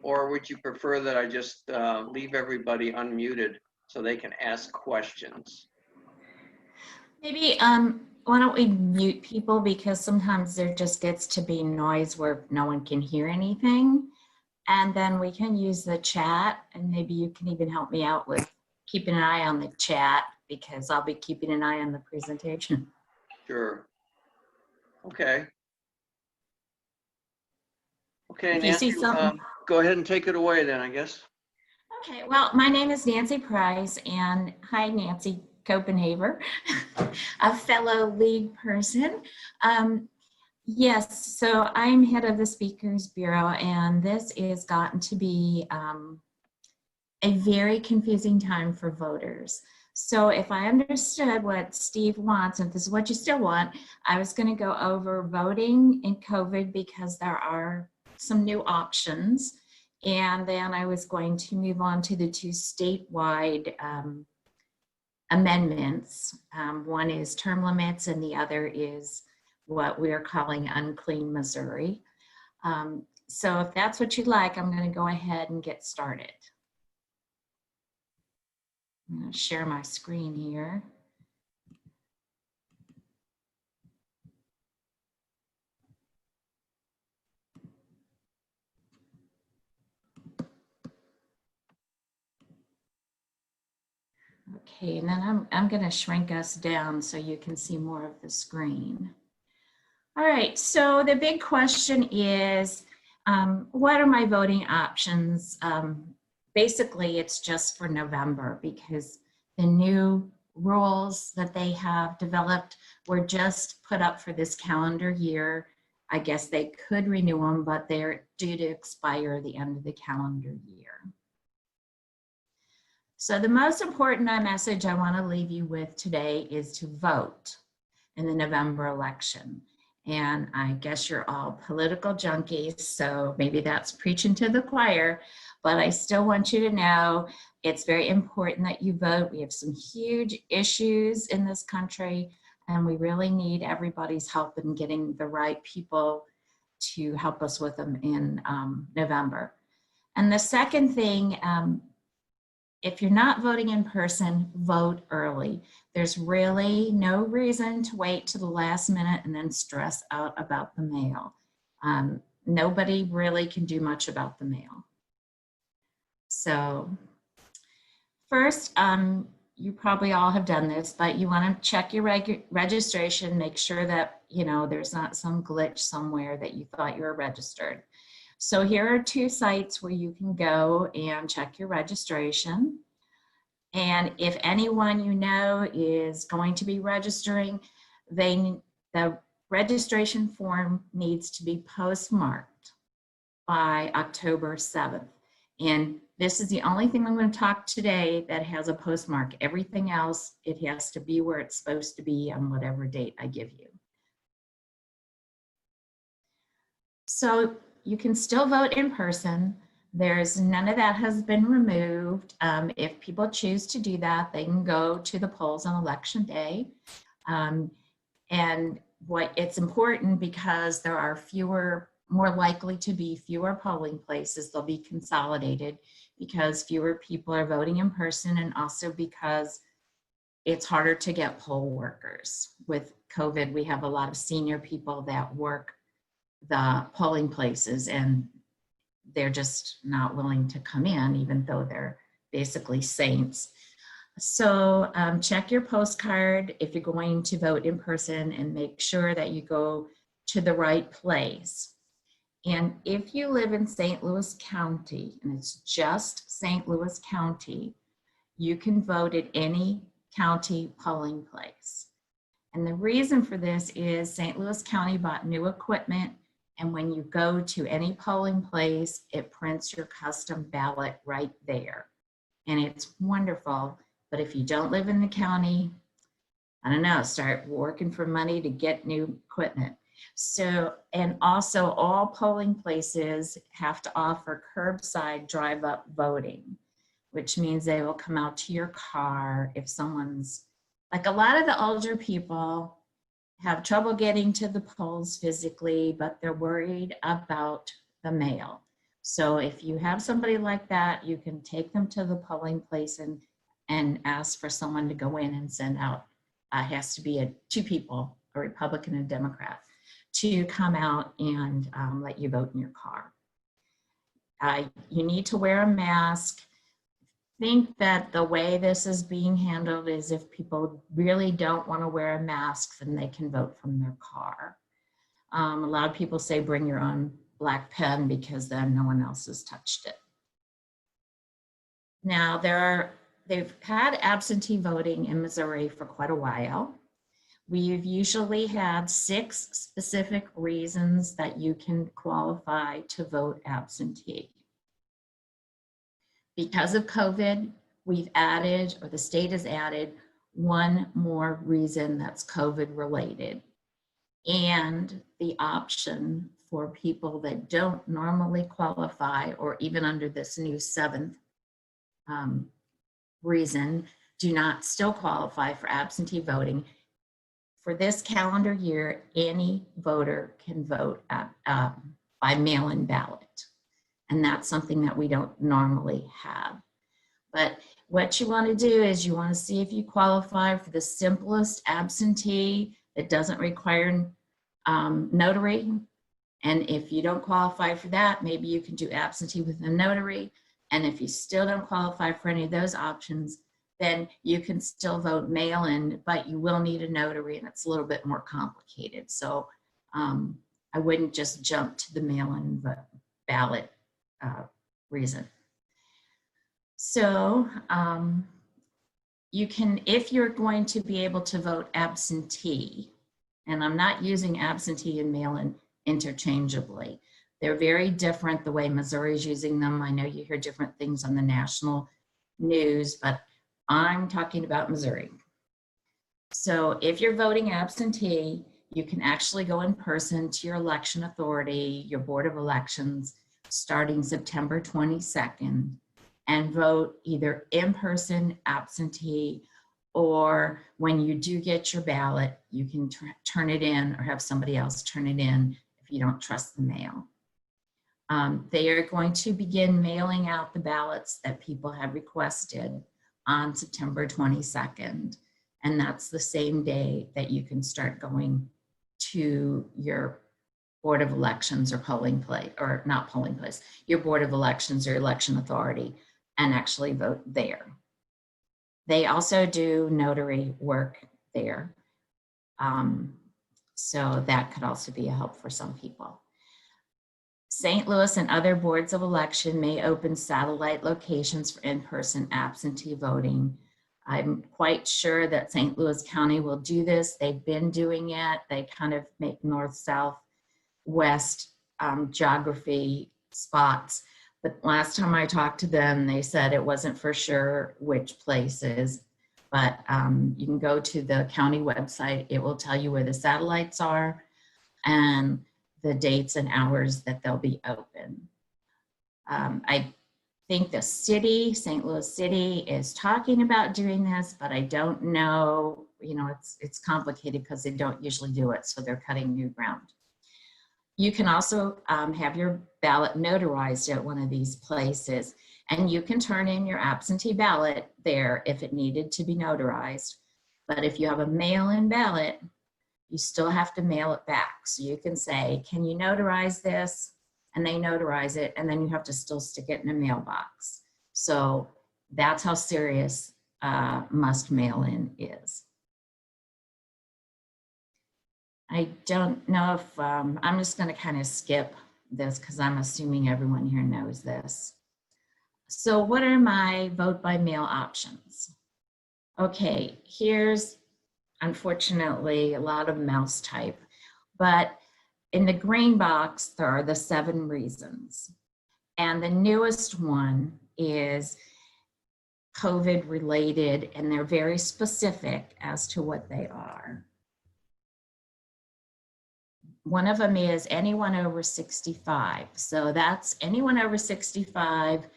or would you prefer that I just leave everybody unmuted so they can ask questions? Maybe, why don't we mute people, because sometimes there just gets to be noise where no one can hear anything. And then we can use the chat, and maybe you can even help me out with keeping an eye on the chat, because I'll be keeping an eye on the presentation. Sure. Okay. Okay, If you see Nancy, something. go ahead and take it away then, I guess. Okay, well, my name is Nancy Price, and hi, Nancy Copenhaver, a fellow league person. Yes, so I'm head of the Speakers Bureau, and this has gotten to be a very confusing time for voters. So if I understood what Steve wants, and if this is what you still want, I was going to go over voting in COVID because there are some new options. And then I was going to move on to the two statewide amendments. One is term limits, and the other is what we're calling Unclean Missouri. So if that's what you'd like, I'm going to go ahead and get started. I'm going to share my screen here. Okay, and then I'm going to shrink us down so you can see more of the screen. All right, so the big question is, what are my voting options? Basically, it's just for November because the new rules that they have developed were just put up for this calendar year. I guess they could renew them, but they're due to expire the end of the calendar year. So the most important message I want to leave you with today is to vote in the November election. And I guess you're all political junkies, so maybe that's preaching to the choir, but I still want you to know it's very important that you vote. We have some huge issues in this country, and we really need everybody's help in getting the right people to help us with them in November. And the second thing, if you're not voting in person, vote early. There's really no reason to wait to the last minute and then stress out about the mail. Nobody really can do much about the mail. So first, you probably all have done this, but you want to check your registration, make sure that there's not some glitch somewhere that you thought you were registered. So here are two sites where you can go and check your registration. And if anyone you know is going to be registering, the registration form needs to be postmarked by October 7th. And this is the only thing I'm going to talk today that has a postmark. Everything else, it has to be where it's supposed to be on whatever date I give you. So you can still vote in person. There's none of that has been removed. If people choose to do that, they can go to the polls on election day. And it's important because there are more likely to be fewer polling places. They'll be consolidated because fewer people are voting in person, and also because it's harder to get poll workers. With COVID, we have a lot of senior people that work the polling places, and they're just not willing to come in, even though they're basically saints. So check your postcard if you're going to vote in person, and make sure that you go to the right place. And if you live in St. Louis County, and it's just St. Louis County, you can vote at any county polling place. And the reason for this is St. Louis County bought new equipment, and when you go to any polling place, it prints your custom ballot right there. And it's wonderful, but if you don't live in the county, I don't know, start working for money to get new equipment. So, and also all polling places have to offer curbside drive-up voting, which means they will come out to your car if someone's, like a lot of the older people have trouble getting to the polls physically, but they're worried about the mail. So if you have somebody like that, you can take them to the polling place and ask for someone to go in and send out, it has to be two people, a Republican and a Democrat, to come out and let you vote in your car. You need to wear a mask. Think that the way this is being handled is if people really don't want to wear a mask, then they can vote from their car. A lot of people say bring your own black pen because then no one else has touched it. Now they've had absentee voting in Missouri for quite a while. We've usually had 6 specific reasons that you can qualify to vote absentee. Because of COVID, we've added, or the state has added, 1 more reason that's COVID related, and the option for people that don't normally qualify, or even under this new 7th reason, do not still qualify for absentee voting. For this calendar year, any voter can vote by mail-in ballot. And that's something that we don't normally have. But what you want to do is you want to see if you qualify for the simplest absentee that doesn't require notary. And if you don't qualify for that, maybe you can do absentee with a notary. And if you still don't qualify for any of those options, then you can still vote mail-in, but you will need a notary, and it's a little bit more complicated. So I wouldn't just jump to the mail-in ballot reason. So you can, if you're going to be able to vote absentee, and I'm not using absentee and mail-in interchangeably. They're very different the way Missouri is using them. I know you hear different things on the national news, but I'm talking about Missouri. So if you're voting absentee, you can actually go in person to your election authority, your Board of Elections, starting September 22nd, and vote either in person, absentee, or when you do get your ballot, you can turn it in or have somebody else turn it in if you don't trust the mail. They are going to begin mailing out the ballots that people have requested on September 22nd. And that's the same day that you can start going to your Board of Elections or polling place, or not polling place, your Board of Elections or election authority, and actually vote there. They also do notary work there. So that could also be a help for some people. St. Louis and other boards of election may open satellite locations for in-person absentee voting. I'm quite sure that St. Louis County will do this. They've been doing it. They kind of make north, south, west geography spots. But last time I talked to them, they said it wasn't for sure which places, but you can go to the county website. It will tell you where the satellites are and the dates and hours that they'll be open. I think the city, St. Louis City, is talking about doing this, but I don't know, you know, it's complicated because they don't usually do it, so they're cutting new ground. You can also have your ballot notarized at one of these places, and you can turn in your absentee ballot there if it needed to be notarized. But if you have a mail-in ballot, you still have to mail it back. So you can say, can you notarize this? And they notarize it, and then you have to still stick it in a mailbox. So that's how serious must mail in is. I don't know if, I'm just gonna kind of skip this because I'm assuming everyone here knows this. So what are my vote by mail options? Okay, here's unfortunately a lot of mouse type, but in the green box, there are the 7 reasons. And the newest one is COVID related, and they're very specific as to what they are. One of them is anyone over 65. So that's anyone over 65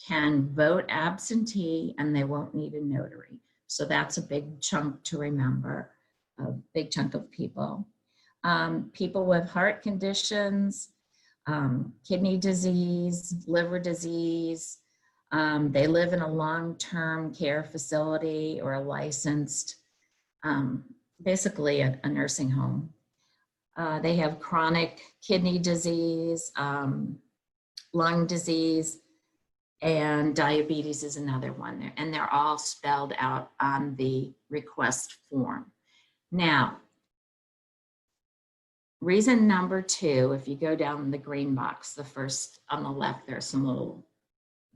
can vote absentee and they won't need a notary. So that's a big chunk to remember, a big chunk of people. People with heart conditions, kidney disease, liver disease, they live in a long-term care facility or a licensed, basically a nursing home. They have chronic kidney disease, lung disease, and diabetes is another one there. And they're all spelled out on the request form. Now, reason number 2, if you go down the green box, the first on the left, there are some little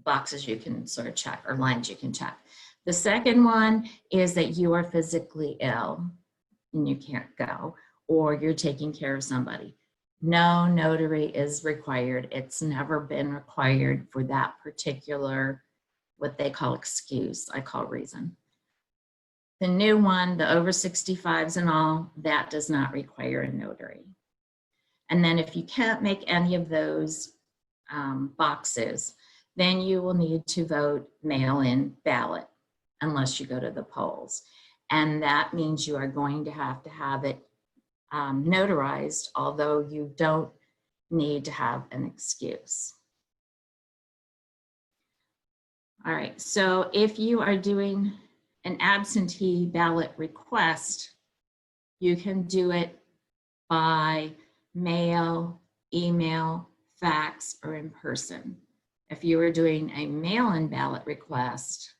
boxes you can sort of check, or lines you can check. The second one is that you are physically ill and you can't go, or you're taking care of somebody. No notary is required. It's never been required for that particular, what they call excuse, I call reason. The new one, the over 65s and all, that does not require a notary. And then if you can't make any of those boxes, then you will need to vote mail-in ballot unless you go to the polls. And that means you are going to have it notarized, although you don't need to have an excuse. All right, so if you are doing an absentee ballot request, you can do it by mail, email, fax, or in person. If you are doing a mail-in ballot request,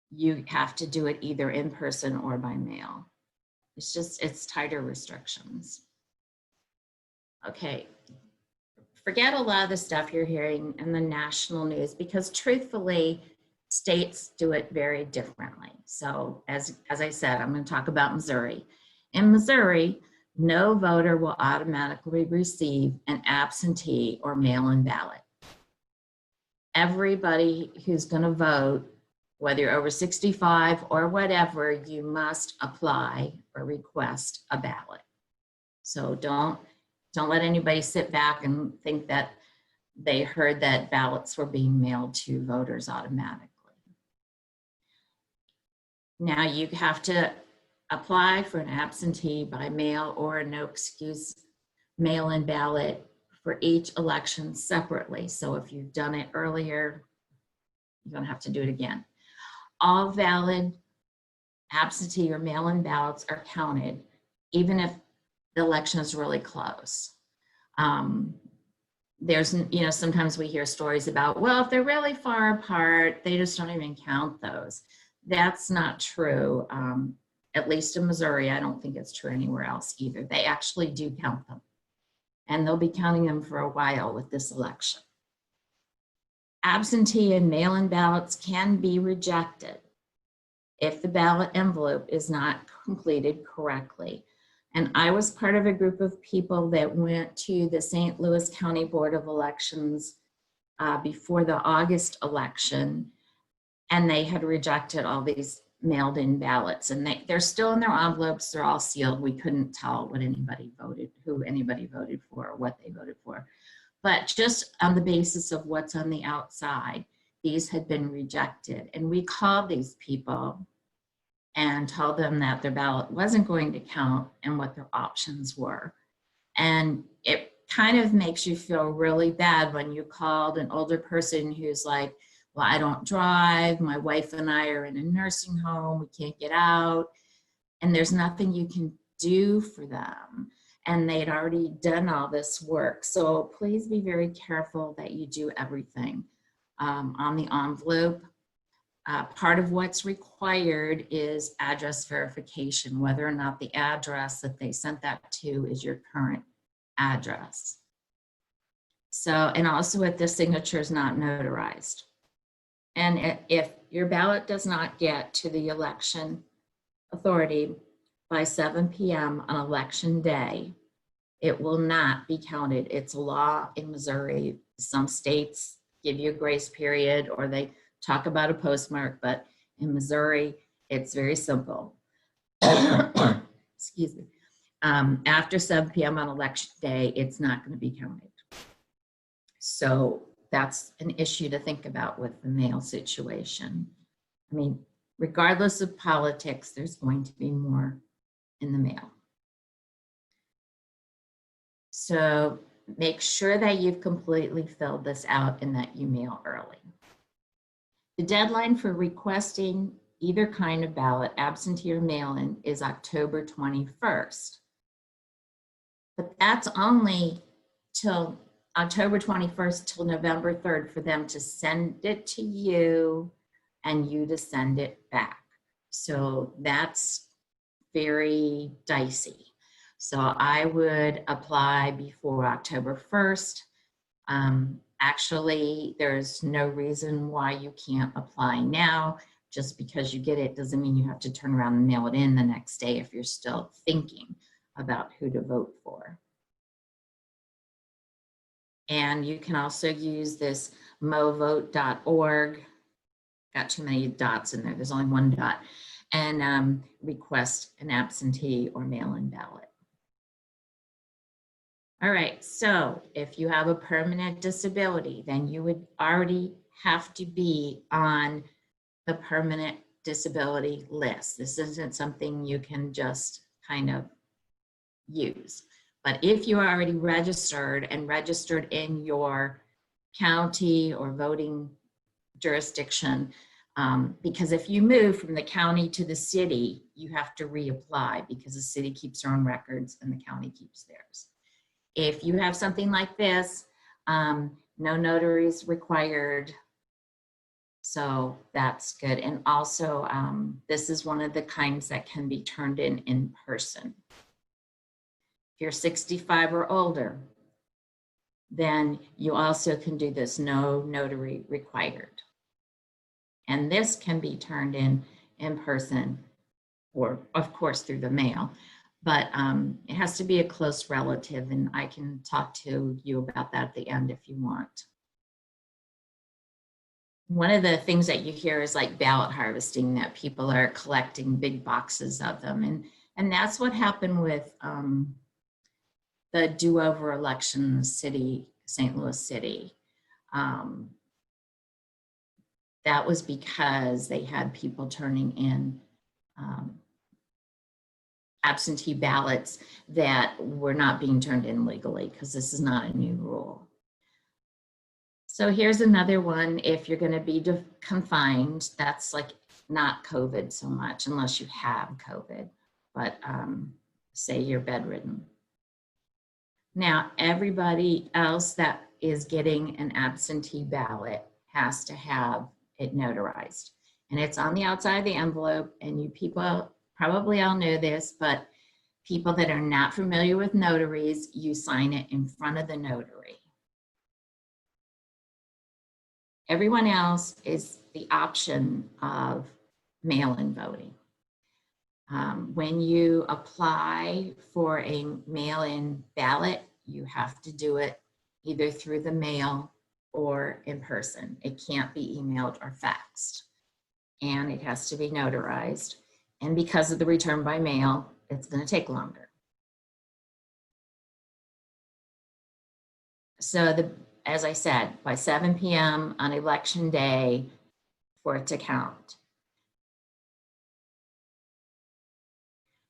you have to do it either in person or by mail. It's tighter restrictions. Okay, forget a lot of the stuff you're hearing in the national news, because truthfully, states do it very differently. So as I said, I'm going to talk about Missouri. In Missouri, no voter will automatically receive an absentee or mail-in ballot. Everybody who's going to vote, whether you're over 65 or whatever, you must apply or request a ballot. So don't let anybody sit back and think that they heard that ballots were being mailed to voters automatically. Now you have to apply for an absentee by mail or a no excuse mail-in ballot for each election separately. So if you've done it earlier, you don't have to do it again. All valid absentee or mail-in ballots are counted, even if the election is really close. There's, sometimes we hear stories about, well, if they're really far apart, they just don't even count those. That's not true. At least in Missouri, I don't think it's true anywhere else either. They actually do count them, and they'll be counting them for a while with this election. Absentee and mail-in ballots can be rejected if the ballot envelope is not completed correctly. And I was part of a group of people that went to the St. Louis County Board of Elections before the August election, and they had rejected all these mailed in ballots, and they're still in their envelopes. They're all sealed. We couldn't tell what anybody voted, who anybody voted for, or what they voted for. But just on the basis of what's on the outside, these had been rejected. And we called these people and told them that their ballot wasn't going to count and what their options were. And it kind of makes you feel really bad when you called an older person who's like, well, I don't drive, my wife and I are in a nursing home, we can't get out, and there's nothing you can do for them. And they'd already done all this work. So please be very careful that you do everything on the envelope. Part of what's required is address verification, whether or not the address that they sent that to is your current address. So, and also if the signature is not notarized. And if your ballot does not get to the election authority by 7 p.m. on election day, it will not be counted. It's a law in Missouri. Some states give you a grace period, or they talk about a postmark, but in Missouri, it's very simple. Excuse me. After 7 p.m. on election day, it's not going to be counted. So that's an issue to think about with the mail situation. I mean, regardless of politics, there's going to be more in the mail. So make sure that you've completely filled this out and that you mail early. The deadline for requesting either kind of ballot, absentee or mail-in, is October 21st. But that's only till October 21st till November 3rd for them to send it to you and you to send it back. So that's very dicey. So I would apply before October 1st. Actually, there's no reason why you can't apply now. Just because you get it doesn't mean you have to turn around and mail it in the next day if you're still thinking about who to vote for. And you can also use this movote.org. Got too many dots in there. There's only one dot. And request an absentee or mail-in ballot. All right, so if you have a permanent disability, then you would already have to be on the permanent disability list. This isn't something you can just kind of use. But if you're already registered and registered in your county or voting jurisdiction. Because if you move from the county to the city, you have to reapply because the city keeps their own records and the county keeps theirs. If you have something like this, no notaries required. So that's good. And also, this is one of the kinds that can be turned in person. If you're 65 or older, then you also can do this, no notary required. And this can be turned in person, or of course through the mail, but it has to be a close relative, and I can talk to you about that at the end if you want. One of the things that you hear is like ballot harvesting, that people are collecting big boxes of them. And that's what happened with the do-over election in the city, St. Louis City. That was because they had people turning in absentee ballots that were not being turned in legally, because this is not a new rule. So here's another one. If you're going to be confined, that's like not COVID so much, unless you have COVID, but say you're bedridden. Now, everybody else that is getting an absentee ballot has to have it notarized. And it's on the outside of the envelope, and you people probably all know this, but people that are not familiar with notaries, you sign it in front of the notary. Everyone else is the option of mail-in voting. When you apply for a mail-in ballot, you have to do it either through the mail or in person. It can't be emailed or faxed. And it has to be notarized. And because of the return by mail, it's going to take longer. So as I said, by 7 p.m. on election day for it to count.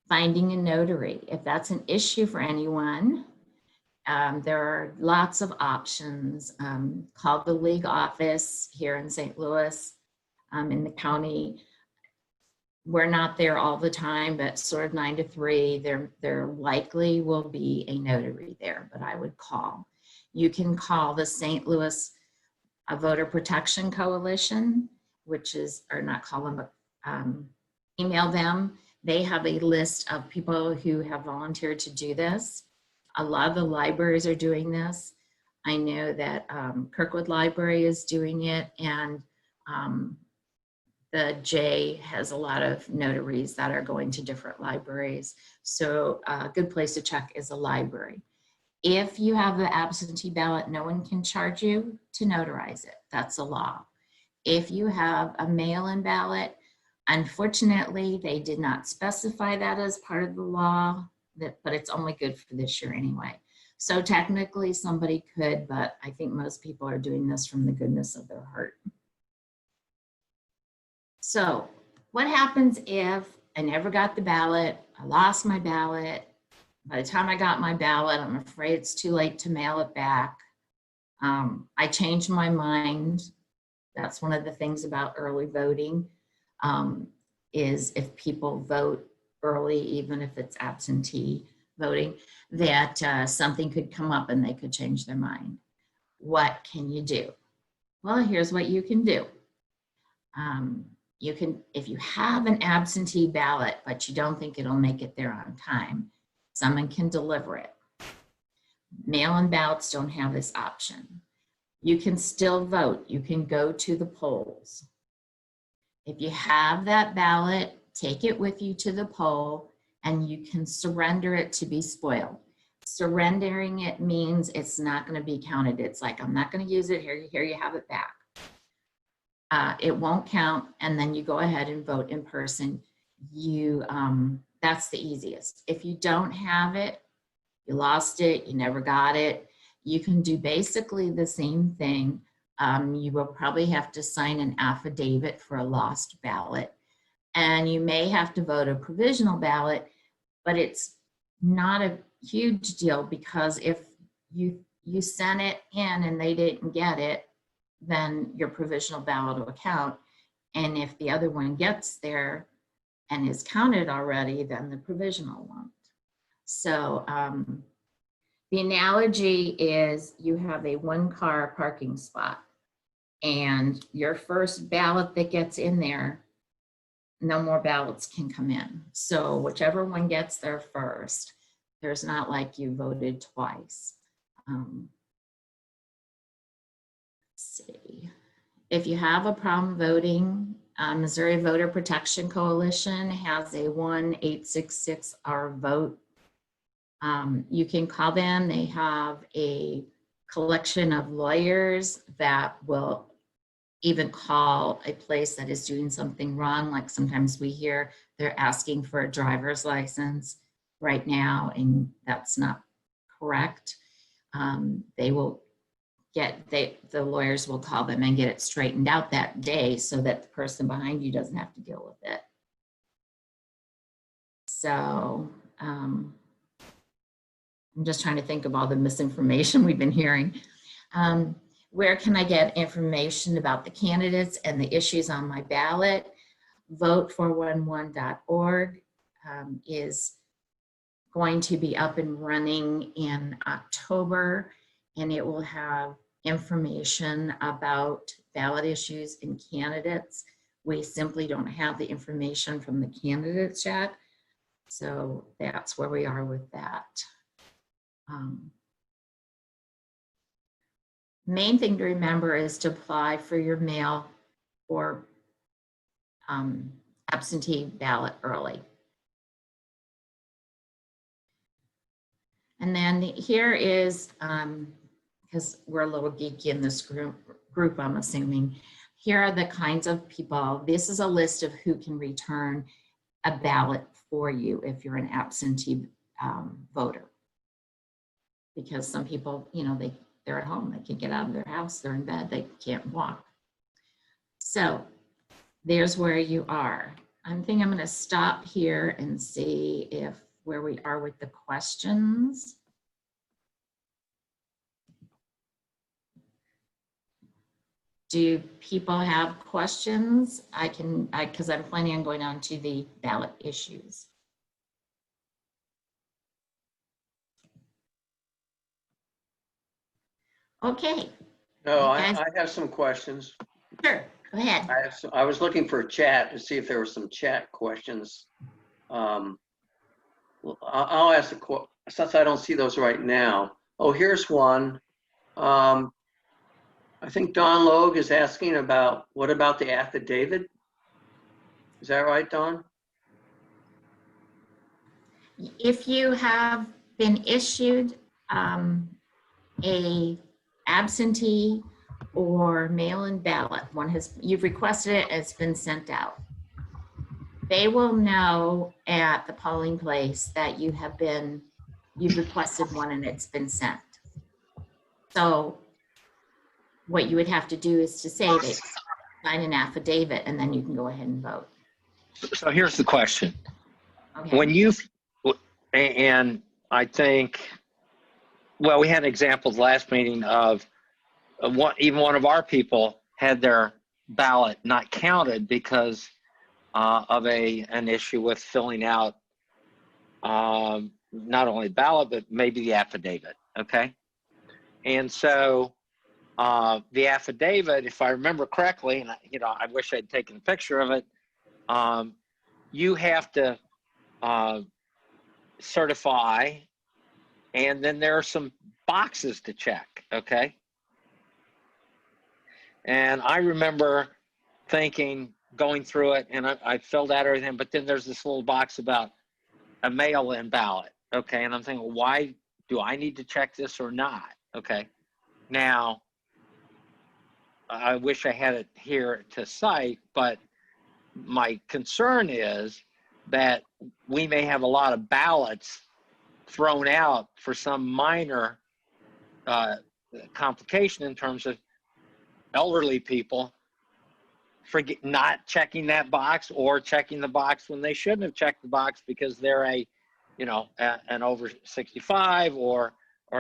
Finding a notary, if that's an issue for anyone, there are lots of options. Call the league office here in St. Louis, in the county. We're not there all the time, but sort of 9 to 3, there likely will be a notary there, but I would call. You can call the St. Louis Voter Protection Coalition, which is, or not call them, but email them. They have a list of people who have volunteered to do this. A lot of the libraries are doing this. I know that Kirkwood Library is doing it, and the J has a lot of notaries that are going to different libraries. So a good place to check is a library. If you have the absentee ballot, no one can charge you to notarize it. That's a law. If you have a mail-in ballot, unfortunately, they did not specify that as part of the law, but it's only good for this year anyway. So technically somebody could, but I think most people are doing this from the goodness of their heart. So what happens if I never got the ballot, I lost my ballot, by the time I got my ballot, I'm afraid it's too late to mail it back. I changed my mind. That's one of the things about early voting, is if people vote early, even if it's absentee voting, that something could come up and they could change their mind. What can you do? Well, here's what you can do. You can, if you have an absentee ballot, but you don't think it'll make it there on time, someone can deliver it. Mail-in ballots don't have this option. You can still vote. You can go to the polls. If you have that ballot, take it with you to the poll, and you can surrender it to be spoiled. Surrendering it means it's not going to be counted. It's like, I'm not going to use it. Here you have it back. It won't count, and then you go ahead and vote in person. That's the easiest. If you don't have it, you lost it, you never got it, you can do basically the same thing. You will probably have to sign an affidavit for a lost ballot, and you may have to vote a provisional ballot, but it's not a huge deal, because if you sent it in and they didn't get it, then your provisional ballot will count. And if the other one gets there and is counted already, then the provisional won't. So the analogy is you have a 1-car parking spot and your first ballot that gets in there, no more ballots can come in. So whichever one gets there first, there's not like you voted twice. Let's see. If you have a problem voting, Missouri Voter Protection Coalition has a 1-866-OUR-VOTE. You can call them. They have a collection of lawyers that will even call a place that is doing something wrong. Like sometimes we hear they're asking for a driver's license right now, and that's not correct. They will the lawyers will call them and get it straightened out that day so that the person behind you doesn't have to deal with it. So I'm just trying to think of all the misinformation we've been hearing. Where can I get information about the candidates and the issues on my ballot? Vote411.org is going to be up and running in October, and it will have information about ballot issues and candidates. We simply don't have the information from the candidates yet. So that's where we are with that. Main thing to remember is to apply for your mail or absentee ballot early. And then here is, because we're a little geeky in this group, I'm assuming, here are the kinds of people. This is a list of who can return a ballot for you if you're an absentee voter. Because some people, you know, they're at home, they can get out of their house, they're in bed, they can't walk. So there's where you are. I think I'm going to stop here and see where we are with the questions. Do people have questions? Because I'm planning on going on to the ballot issues. Okay. No, I have some questions. Sure, go ahead. I was looking for a chat to see if there were some chat questions. I'll ask since I don't see those right now. Oh, here's one. I think Don Logue is asking about, what about the affidavit? Is that right, Don? If you have been issued a absentee or mail-in ballot, you've requested it, it's been sent out. They will know at the polling place that you've requested one and it's been sent. So what you would have to do is to say they sign an affidavit and then you can go ahead and vote. So here's the question. Okay. When and I think, well, we had examples last meeting of even one of our people had their ballot not counted because of an issue with filling out not only ballot, but maybe the affidavit, okay? And so the affidavit, if I remember correctly, and I wish I'd taken a picture of it, you have to certify, and then there are some boxes to check, okay? And I remember thinking, going through it, and I filled out everything, but then there's this little box about a mail-in ballot, okay? And I'm thinking, well, why do I need to check this or not, okay? Now, I wish I had it here to cite, but my concern is that we may have a lot of ballots thrown out for some minor complication in terms of elderly people not checking that box or checking the box when they shouldn't have checked the box because they're an over 65 or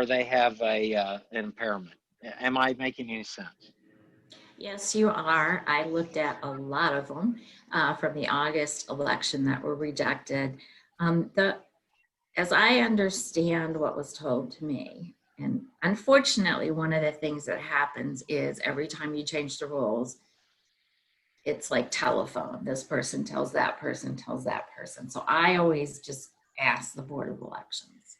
they have an impairment. Am I making any sense? Yes, you are. I looked at a lot of them from the August election that were rejected. As I understand what was told to me, and unfortunately, one of the things that happens is every time you change the rules, it's like telephone. This person tells that person, tells that person. So I always just ask the Board of Elections,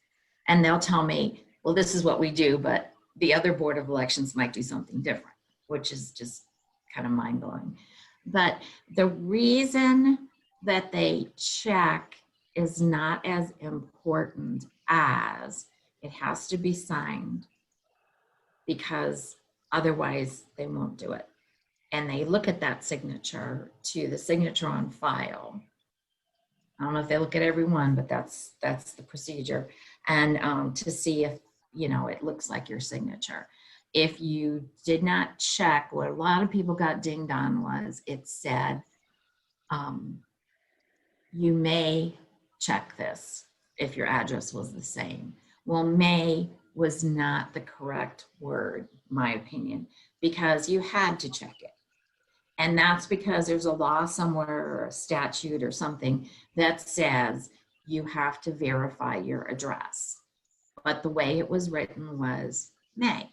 and they'll tell me, well, this is what we do, but the other Board of Elections might do something different, which is just kind of mind blowing. But the reason that they check is not as important as it has to be signed, because otherwise they won't do it. And they look at that signature to the signature on file. I don't know if they look at every one, but that's the procedure. And to see if, you know, it looks like your signature. If you did not check, what a lot of people got dinged on was it said, you may check this if your address was the same. Well, may was not the correct word, my opinion, because you had to check it. And that's because there's a law somewhere or a statute or something that says you have to verify your address. But the way it was written was may.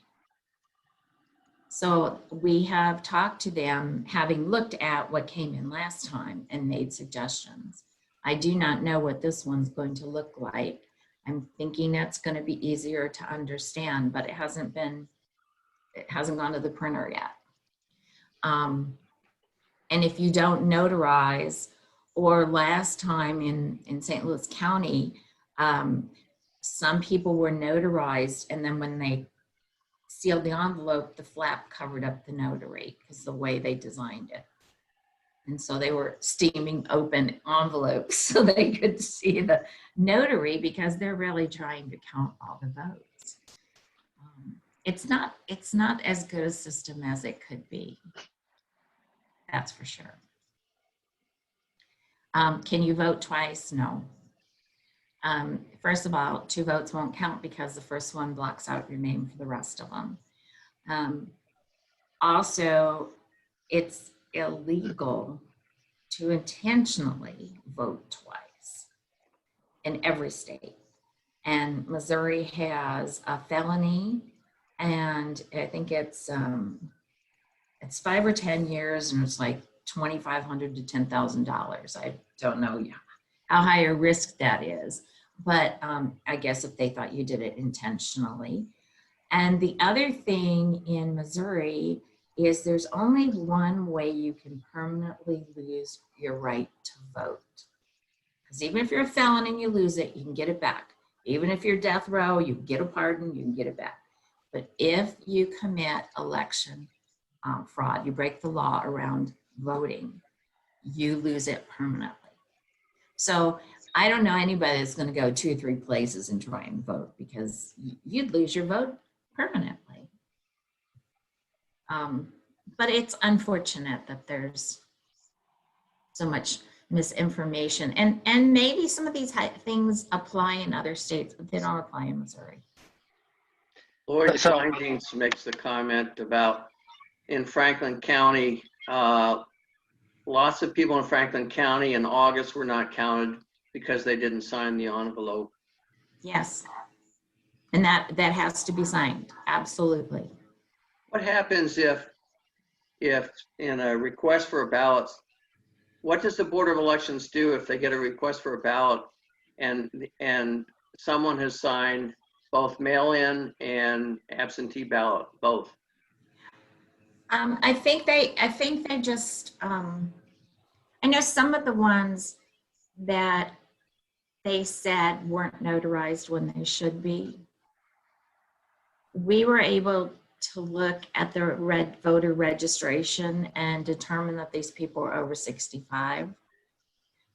So we have talked to them, having looked at what came in last time and made suggestions. I do not know what this one's going to look like. I'm thinking it's going to be easier to understand, but it hasn't gone to the printer yet. And if you don't notarize, or last time in St. Louis County, some people were notarized, and then when they sealed the envelope, the flap covered up the notary because the way they designed it. And so they were steaming open envelopes so they could see the notary, because they're really trying to count all the votes. It's not as good a system as it could be. That's for sure. Can you vote twice? No. First of all, 2 votes won't count because the first one blocks out your name for the rest of them. Also, it's illegal to intentionally vote twice in every state. And Missouri has a felony, and I think it's 5 or 10 years, and it's like $2,500 to $10,000. I don't know how high a risk that is, but I guess if they thought you did it intentionally. And the other thing in Missouri is there's only one way you can permanently lose your right to vote. Because even if you're a felon and you lose it, you can get it back. Even if you're death row, you can get a pardon, you can get it back. But if you commit election fraud, you break the law around voting, you lose it permanently. So I don't know anybody that's going to go 2 or 3 places and try and vote, because you'd lose your vote permanently. But it's unfortunate that there's so much misinformation, and maybe some of these things apply in other states, but they don't apply in Missouri. Lloyd Findings makes the comment about in Franklin County, lots of people in Franklin County in August were not counted because they didn't sign the envelope. Yes, and that has to be signed, absolutely. What happens if in a request for a ballot, what does the Board of Elections do if they get a request for a ballot and someone has signed both mail-in and absentee ballot, both? I think they just, I know some of the ones that they said weren't notarized when they should be. We were able to look at the voter registration and determine that these people are over 65.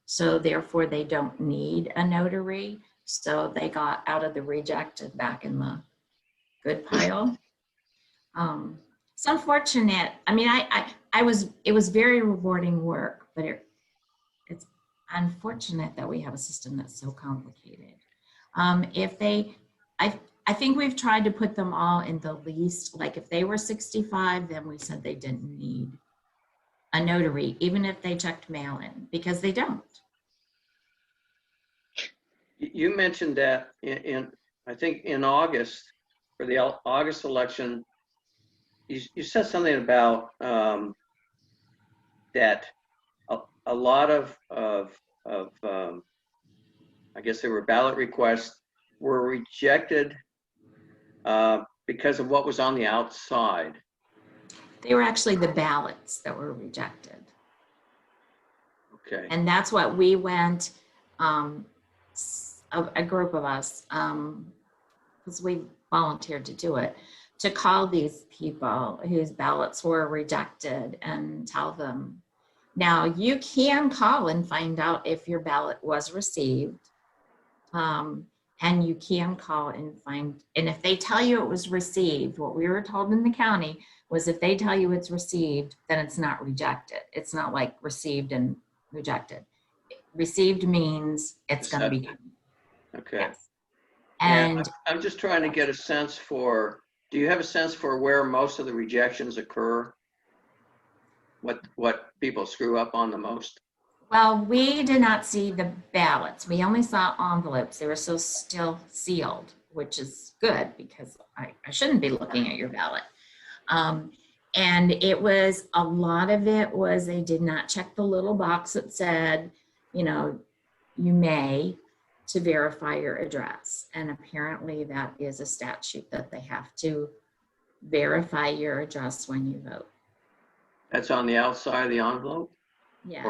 So therefore they don't need a notary. So they got out of the rejected back in the good pile. It's unfortunate. I mean, it was very rewarding work, but it's unfortunate that we have a system that's so complicated. I think we've tried to put them all in the least, like if they were 65, then we said they didn't need a notary, even if they checked mail in, because they don't. You mentioned that I think in August, for the August election, you said something about that a lot of I guess there were ballot requests were rejected because of what was on the outside. They were actually the ballots that were rejected. Okay. And that's what we went, a group of us, because we volunteered to do it, to call these people whose ballots were rejected and tell them. Now, you can call and find out if your ballot was received. And you can call and find, and if they tell you it was received, what we were told in the county was if they tell you it's received, then it's not rejected. It's not like received and rejected. Received means it's going to be done. Okay. Yes. And And I'm just trying to get a sense for, do you have a sense for where most of the rejections occur? What people screw up on the most? well, we did not see the ballots. We only saw envelopes. They were still sealed, which is good because I shouldn't be looking at your ballot. And it was, a lot of it was they did not check the little box that said, you know, you may, to verify your address. And apparently that is a statute that they have to verify your address when you vote. That's on the outside of the envelope? Yes.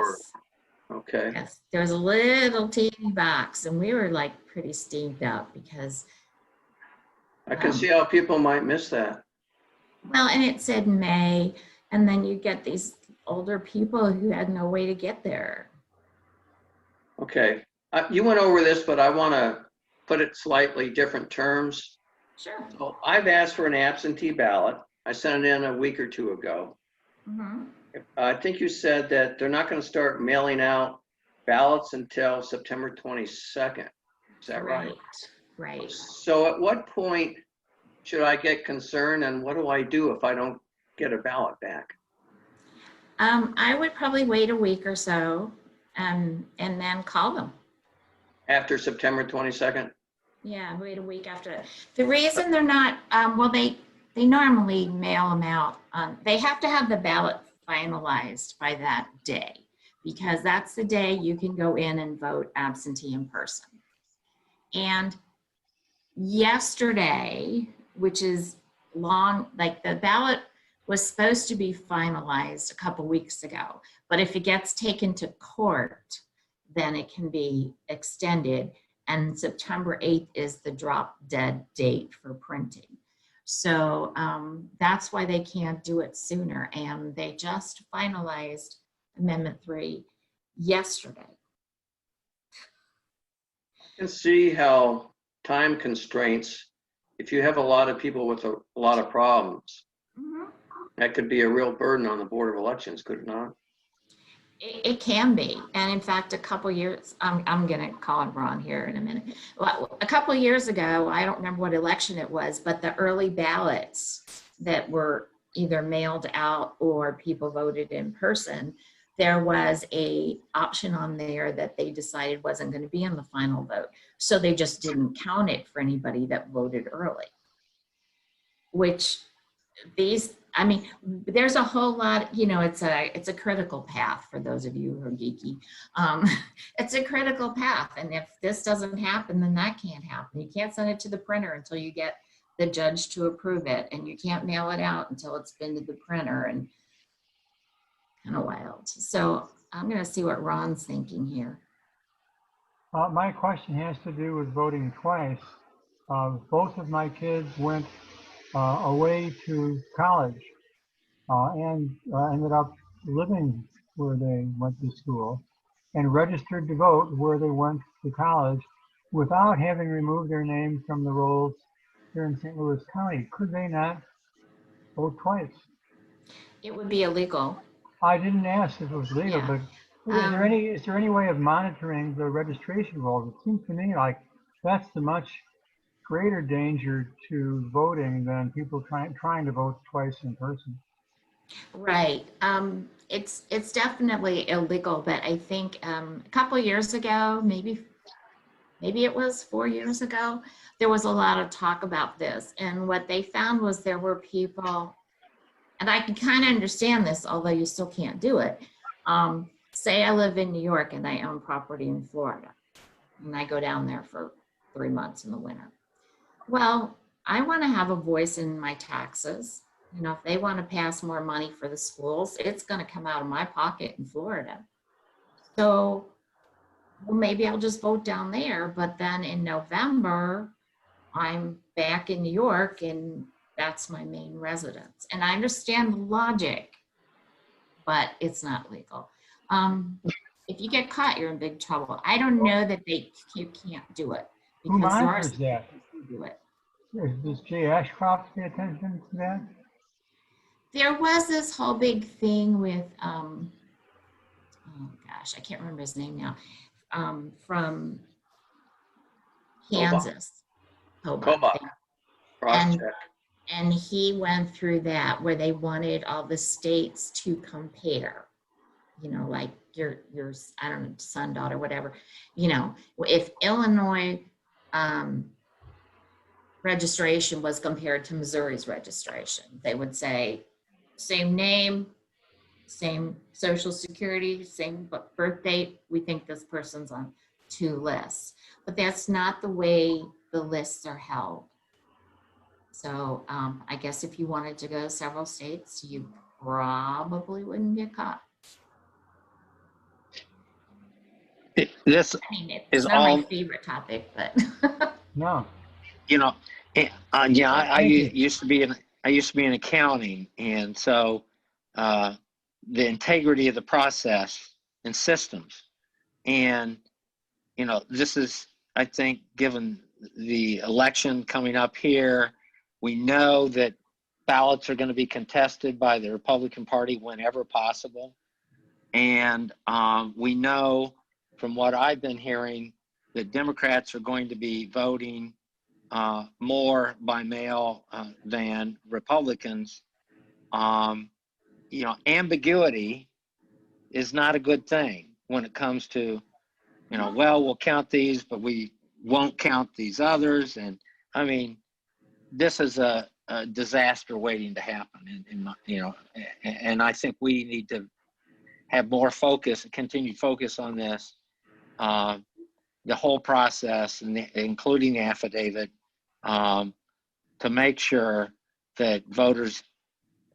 Okay. Yes, there was a little teeny box and we were like pretty steamed up because. I can see how people might miss that. Well, and it said May, and then you get these older people who had no way to get there. Okay. You went over this, but I want to put it slightly different terms. Sure. So I've asked for an absentee ballot. I sent it in a week or two ago. Mm-hmm. I think you said that they're not going to start mailing out ballots until September 22nd. Is that right? Right. So at what point should I get concerned, and what do I do if I don't get a ballot back? I would probably wait a week or so and then call them. After September 22nd? Yeah, wait a week after. The reason they're not, well, they normally mail them out. They have to have the ballot finalized by that day because that's the day you can go in and vote absentee in person. And yesterday, which is long, like the ballot was supposed to be finalized a couple weeks ago, but if it gets taken to court, then it can be extended. And September 8th is the drop dead date for printing. So that's why they can't do it sooner. And they just finalized Amendment 3 yesterday. I can see how time constraints, if you have a lot of people with a lot of problems, that could be a real burden on the Board of Elections, could it not? It can be. And in fact, a couple years, I'm going to call him Ron here in a minute. Well, a couple years ago, I don't remember what election it was, but the early ballots that were either mailed out or people voted in person, there was a option on there that they decided wasn't going to be in the final vote. So they just didn't count it for anybody that voted early, which these, I mean, there's a whole lot, you know, it's a critical path for those of you who are geeky. It's a critical path. And if this doesn't happen, then that can't happen. You can't send it to the printer until you get the judge to approve it. And you can't mail it out until it's been to the printer, and kind of wild. So I'm going to see what Ron's thinking here. My question has to do with voting twice. Both of my kids went away to college and ended up living where they went to school and registered to vote where they went to college without having removed their name from the rolls here in St. Louis County. Could they not vote twice? It would be illegal. I didn't ask if it was legal, Yeah. but is there any way of monitoring the registration rolls? It seems to me like that's the much greater danger to voting than people trying to vote twice in person. Right. It's definitely illegal, but I think a couple years ago, maybe it was 4 years ago, there was a lot of talk about this. And what they found was there were people, and I can kind of understand this, although you still can't do it. Say I live in New York and I own property in Florida, and I go down there for 3 months in the winter. Well, I want to have a voice in my taxes. You know, if they want to pass more money for the schools, it's going to come out of my pocket in Florida. So, well, maybe I'll just vote down there. But then in November, I'm back in New York and that's my main residence. And I understand the logic, but it's not legal. If you get caught, you're in big trouble. I don't know that you can't do it. Who Because there are monitors that? who do it. Does Jay Ashcroft pay attention to that? There was this whole big thing with, oh gosh, I can't remember his name now, from Kansas. Koba. Cross-check. And he went through that where they wanted all the states to compare, you know, like your I don't know, son, daughter, whatever, you know, if Illinois registration was compared to Missouri's registration, they would say same name, same social security, same birth date. We think this person's on 2 lists, but that's not the way the lists are held. So I guess if you wanted to go to several states, you probably wouldn't get caught. This I mean, it's is not all, my favorite topic, but No. you know, yeah, I used to be in accounting, and so the integrity of the process and systems, and you know, this is, I think, given the election coming up here, we know that ballots are going to be contested by the Republican Party whenever possible, and we know from what I've been hearing that Democrats are going to be voting more by mail than Republicans. You know, ambiguity is not a good thing when it comes to, you know, well, we'll count these, but we won't count these others. And I mean, this is a disaster waiting to happen. You know, and I think we need to have more focus, continued focus on this, the whole process, and including the affidavit, to make sure that voters,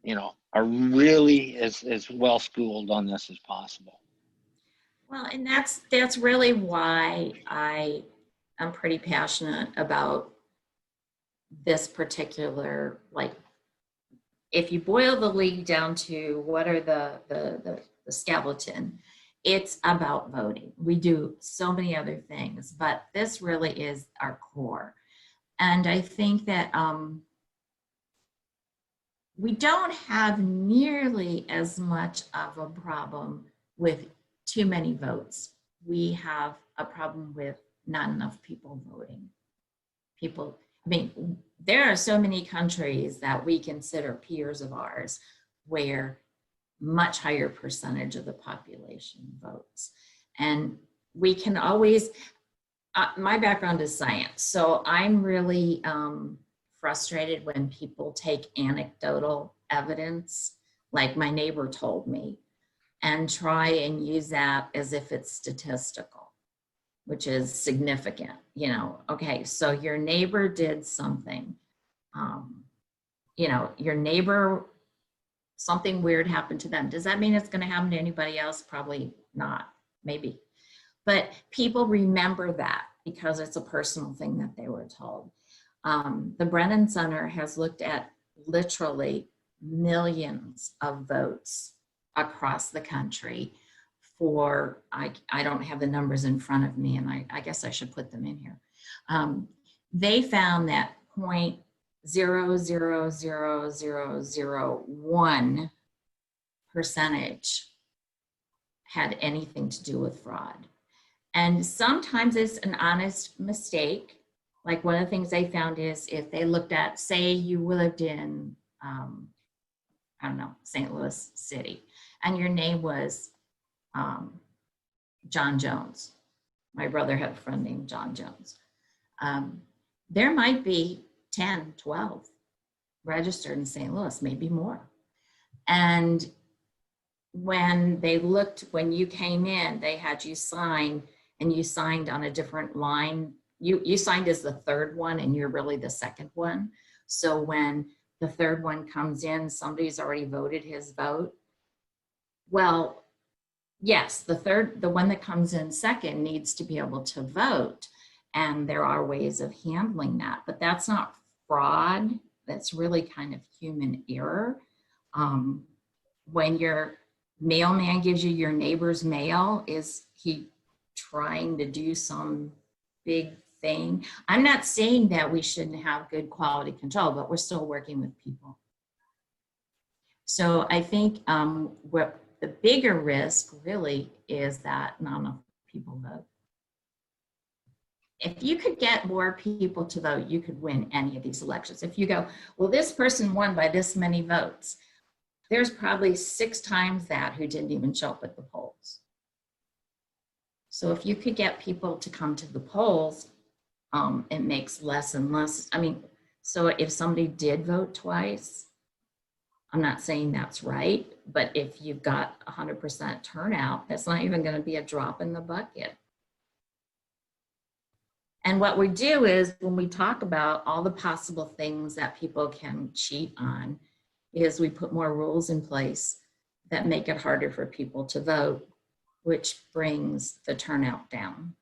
you know, are really as well schooled on this as possible. well, and that's really why I'm pretty passionate about this particular, like, if you boil the league down to what are the skeleton, it's about voting. We do so many other things, but this really is our core. And I think that we don't have nearly as much of a problem with too many votes. We have a problem with not enough people voting. People, I mean, there are so many countries that we consider peers of ours where much higher percentage of the population votes. And we can always, my background is science, so I'm really frustrated when people take anecdotal evidence, like my neighbor told me, and try and use that as if it's statistical, which is significant. You know, okay, so your neighbor did something, you know, your neighbor, something weird happened to them. Does that mean it's going to happen to anybody else? Probably not, maybe. But people remember that because it's a personal thing that they were told. The Brennan Center has looked at literally millions of votes across the country for, I don't have the numbers in front of me, and I guess I should put them in here. They found that 0.000001% had anything to do with fraud. And sometimes it's an honest mistake, Like one of the things they found is if they looked at, say you lived in, I don't know, St. Louis City, and your name was John Jones. My brother had a friend named John Jones. There might be 10, 12 registered in St. Louis, maybe more. And when they looked, when you came in, they had you sign, and you signed on a different line. You signed as the third one, and you're really the second one. So when the third one comes in, somebody's already voted his vote. Well, yes, the one that comes in second needs to be able to vote. And there are ways of handling that, but that's not fraud. That's really kind of human error. When your mailman gives you your neighbor's mail, is he trying to do some big thing? I'm not saying that we shouldn't have good quality control, but we're still working with people. So I think what the bigger risk really is that not enough people vote. If you could get more people to vote, you could win any of these elections. If you go, well, this person won by this many votes, there's probably 6 times that who didn't even show up at the polls. So if you could get people to come to the polls, it makes less and less. I mean, so if somebody did vote twice, I'm not saying that's right, but if you've got 100% turnout, that's not even going to be a drop in the bucket. And what we do is when we talk about all the possible things that people can cheat on, is we put more rules in place that make it harder for people to vote, which brings the turnout down.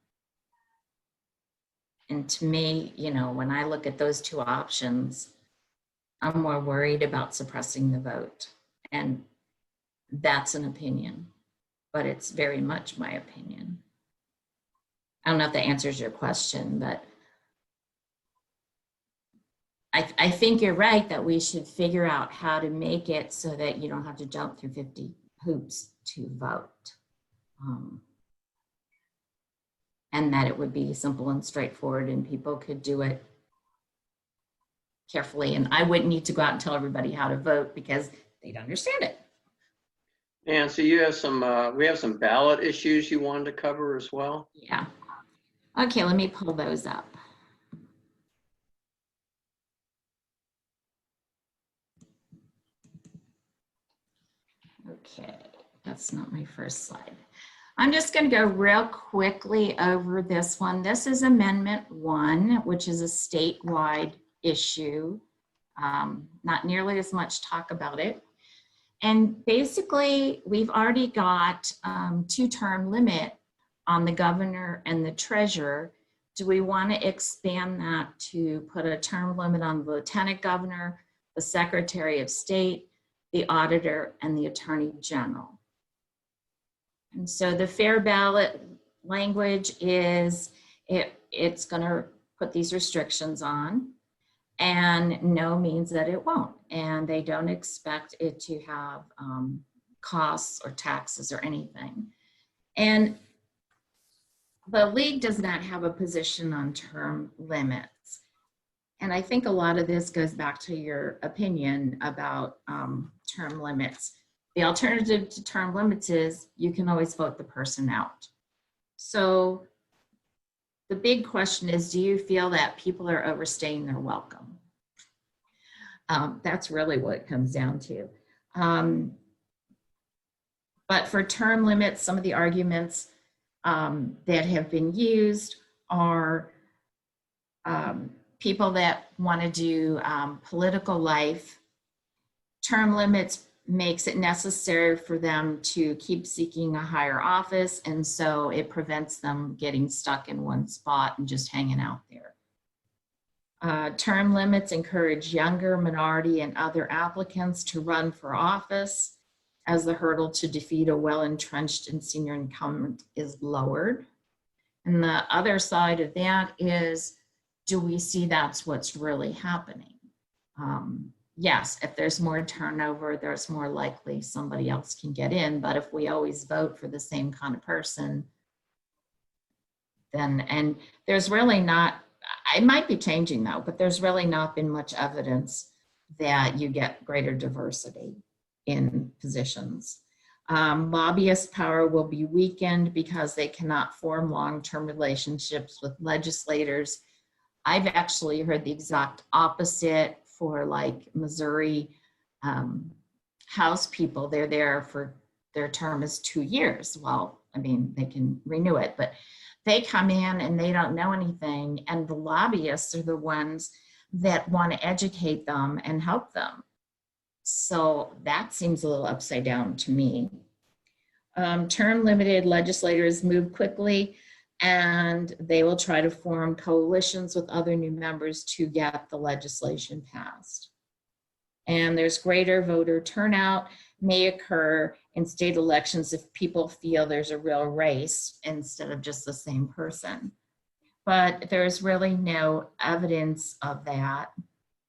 And to me, you know, when I look at those 2 options, I'm more worried about suppressing the vote. And that's an opinion, but it's very much my opinion. I don't know if that answers your question, but I think you're right that we should figure out how to make it so that you don't have to jump through 50 hoops to vote. And that it would be simple and straightforward and people could do it carefully. And I wouldn't need to go out and tell everybody how to vote because they'd understand it. And so you have some, we have some ballot issues you wanted to cover as well? Yeah. Okay, let me pull those up. Okay, that's not my first slide. I'm just going to go real quickly over this one. This is Amendment 1, which is a statewide issue. Not nearly as much talk about it. And basically, we've already got 2-term limit on the governor and the treasurer. Do we want to expand that to put a term limit on the lieutenant governor, the secretary of state, the auditor, and the attorney general? And so the fair ballot language is it's going to put these restrictions on, and no means that it won't. And they don't expect it to have costs or taxes or anything. And the league does not have a position on term limits. And I think a lot of this goes back to your opinion about term limits. The alternative to term limits is you can always vote the person out. So the big question is, do you feel that people are overstaying their welcome? That's really what it comes down to. But for term limits, some of the arguments that have been used are people that want to do political life. Term limits makes it necessary for them to keep seeking a higher office, and so it prevents them getting stuck in one spot and just hanging out there. Term limits encourage younger, minority, and other applicants to run for office as the hurdle to defeat a well-entrenched and senior incumbent is lowered. And the other side of that is, do we see that's what's really happening? Yes, if there's more turnover, there's more likely somebody else can get in. But if we always vote for the same kind of person, then, and there's really not, it might be changing though, but there's really not been much evidence that you get greater diversity in positions. Lobbyist power will be weakened because they cannot form long-term relationships with legislators. I've actually heard the exact opposite for like Missouri House people. They're there for, their term is 2 years. Well, I mean, they can renew it, but they come in and they don't know anything. And the lobbyists are the ones that want to educate them and help them. So that seems a little upside down to me. Term limited legislators move quickly and they will try to form coalitions with other new members to get the legislation passed. And there's greater voter turnout may occur in state elections if people feel there's a real race instead of just the same person. But there's really no evidence of that.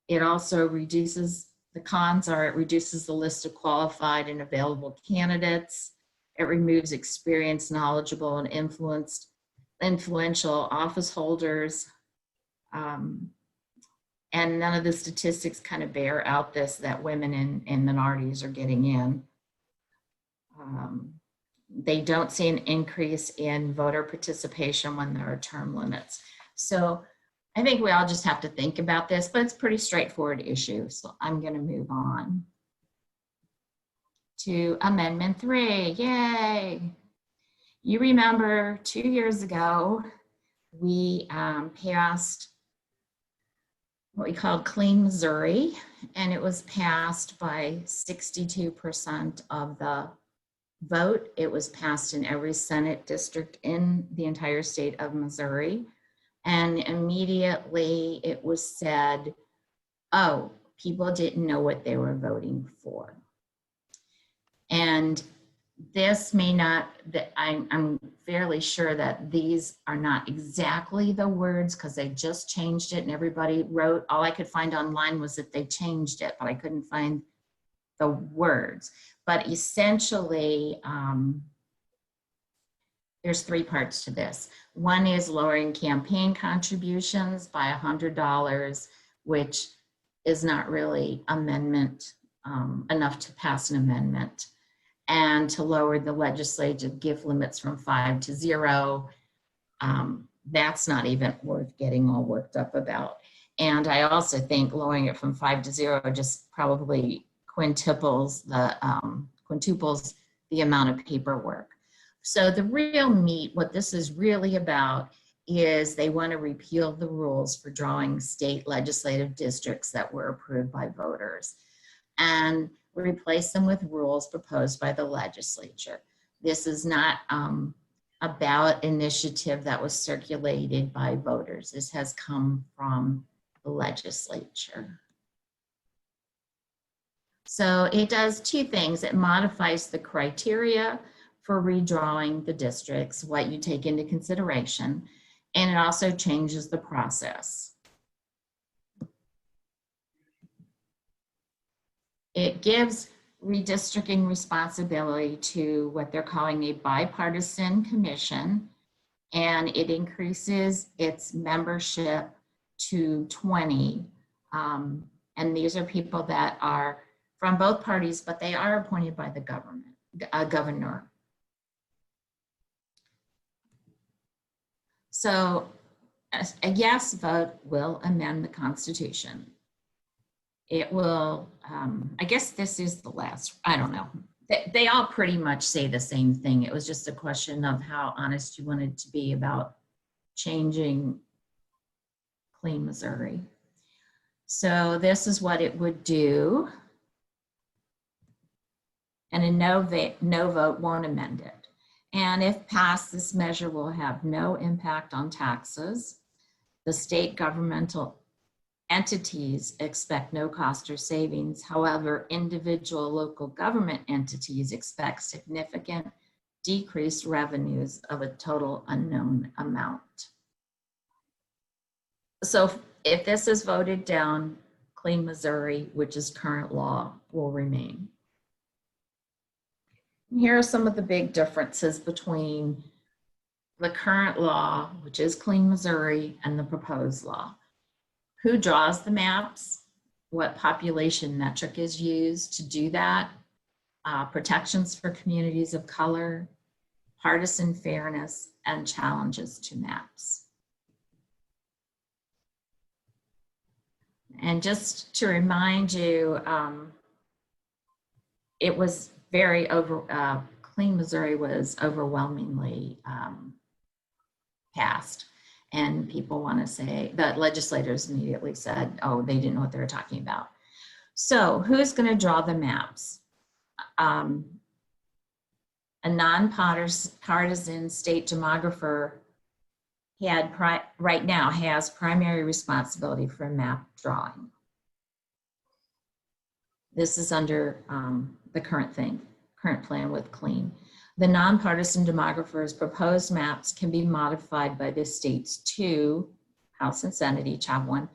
It also reduces, the cons are it reduces the list of qualified and available candidates. It removes experienced, knowledgeable, and influential office holders. And none of the statistics kind of bear out this, that women and minorities are getting in. They don't see an increase in voter participation when there are term limits. So I think we all just have to think about this, but it's a pretty straightforward issue. So I'm going to move on to Amendment 3. Yay! You remember 2 years ago, we passed what we called Clean Missouri, and it was passed by 62% of the vote. It was passed in every Senate district in the entire state of Missouri. And immediately it was said, oh, people didn't know what they were voting for. And this may not, I'm fairly sure that these are not exactly the words because they just changed it and everybody wrote, all I could find online was that they changed it, but I couldn't find the words. But essentially, there's 3 parts to this. One is lowering campaign contributions by $100, which is not really amendment enough to pass an amendment, and to lower the legislative gift limits from 5 to 0. That's not even worth getting all worked up about. And I also think lowering it from 5 to 0 just probably quintuples the amount of paperwork. So the real meat, what this is really about, is they want to repeal the rules for drawing state legislative districts that were approved by voters and replace them with rules proposed by the legislature. This is not a ballot initiative that was circulated by voters. This has come from the legislature. So it does 2 things. It modifies the criteria for redrawing the districts, what you take into consideration, and it also changes the process. It gives redistricting responsibility to what they're calling a bipartisan commission, and it increases its membership to 20. And these are people that are from both parties, but they are appointed by the governor. So a yes vote will amend the Constitution. It will, I guess this is the last, I don't know. They all pretty much say the same thing. It was just a question of how honest you wanted to be about changing Clean Missouri. So this is what it would do. And a no vote won't amend it. And if passed, this measure will have no impact on taxes. The state governmental entities expect no cost or savings. However, individual local government entities expect significant decreased revenues of a total unknown amount. So if this is voted down, Clean Missouri, which is current law, will remain. Here are some of the big differences between the current law, which is Clean Missouri, and the proposed law. Who draws the maps? What population metric is used to do that? Protections for communities of color, partisan fairness, and challenges to maps. And just to remind you, it was very Clean Missouri was overwhelmingly passed. And people want to say that legislators immediately said, oh, they didn't know what they were talking about. So who's going to draw the maps? A nonpartisan state demographer right now has primary responsibility for map drawing. This is under the current plan with Clean. The nonpartisan demographer's proposed maps can be modified by the state's 2 House and Senate, each have 1,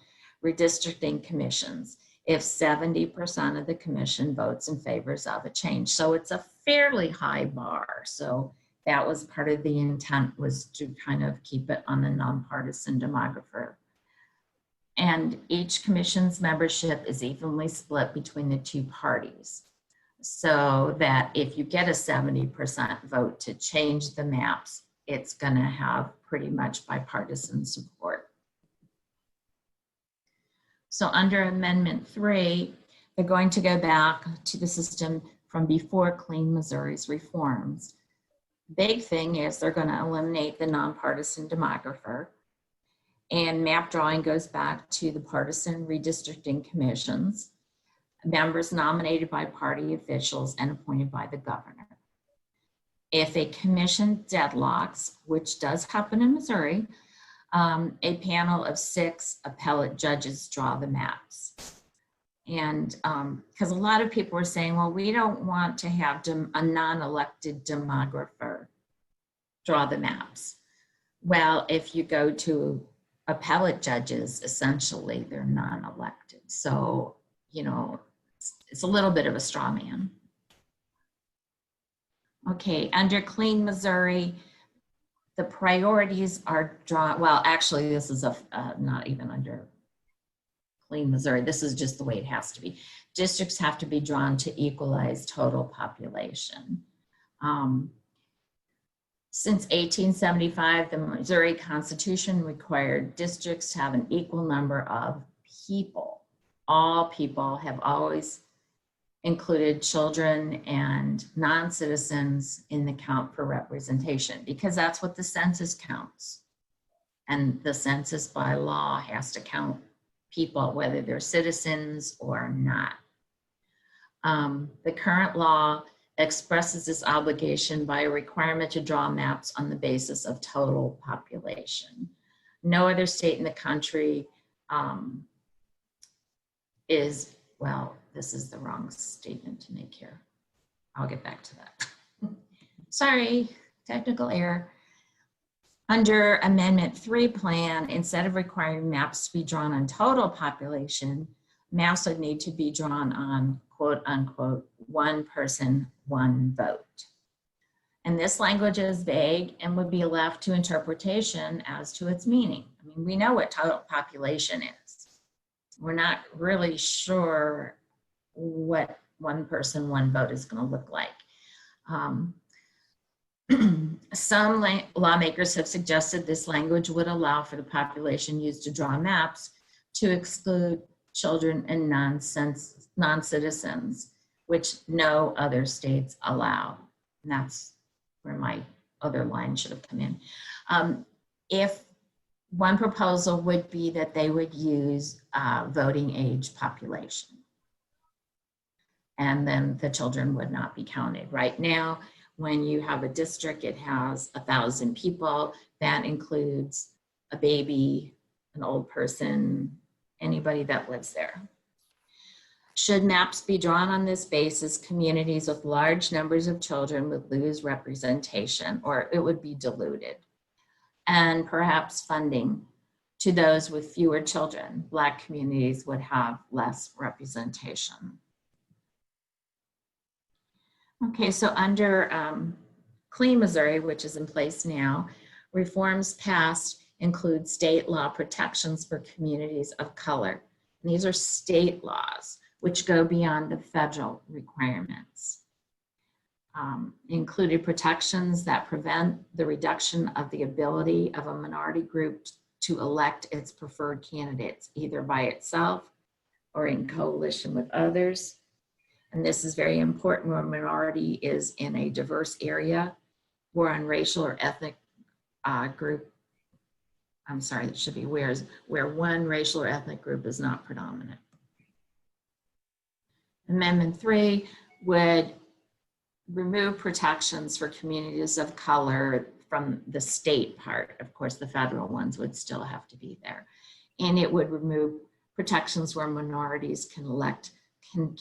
redistricting commissions if 70% of the commission votes in favor of a change. So it's a fairly high bar. So that was part of the intent, was to kind of keep it on the nonpartisan demographer. And each commission's membership is evenly split between the 2 parties. So that if you get a 70% vote to change the maps, it's going to have pretty much bipartisan support. So under Amendment 3, they're going to go back to the system from before Clean Missouri's reforms. Big thing is they're going to eliminate the nonpartisan demographer, and map drawing goes back to the partisan redistricting commissions, members nominated by party officials and appointed by the governor. If a commission deadlocks, which does happen in Missouri, a panel of 6 appellate judges draw the maps. And because a lot of people are saying, well, we don't want to have a non-elected demographer draw the maps. Well, if you go to appellate judges, essentially they're non-elected. So, you know, it's a little bit of a straw man. Okay, under Clean Missouri, the priorities are drawn, well, actually this is not even under Clean Missouri, this is just the way it has to be. Districts have to be drawn to equalize total population. Since 1875, the Missouri Constitution required districts to have an equal number of people. All people have always included children and non-citizens in the count for representation, because that's what the census counts. And the census by law has to count people, whether they're citizens or not. The current law expresses this obligation by a requirement to draw maps on the basis of total population. No other state in the country is, well, this is the wrong statement to make here. I'll get back to that. Sorry, technical error. Under Amendment 3 plan, instead of requiring maps to be drawn on total population, maps would need to be drawn on, quote unquote, 1 person, 1 vote. And this language is vague and would be left to interpretation as to its meaning. I mean, we know what total population is. We're not really sure what 1 person, 1 vote is going to look like. Some lawmakers have suggested this language would allow for the population used to draw maps to exclude children and non-citizens, which no other states allow. And that's where my other line should have come in. If one proposal would be that they would use voting age population, and then the children would not be counted. Right now, when you have a district, it has 1,000 people. That includes a baby, an old person, anybody that lives there. Should maps be drawn on this basis, communities with large numbers of children would lose representation, or it would be diluted. And perhaps funding to those with fewer children. Black communities would have less representation. Okay, so under Clean Missouri, which is in place now, reforms passed include state law protections for communities of color. And these are state laws, which go beyond the federal requirements. Included protections that prevent the reduction of the ability of a minority group to elect its preferred candidates, either by itself or in coalition with others. And this is very important when a minority is in a diverse area or on racial or ethnic group. I'm sorry, that should be where one racial or ethnic group is not predominant. Amendment 3 would remove protections for communities of color from the state part. Of course, the federal ones would still have to be there. And it would remove protections where minorities can elect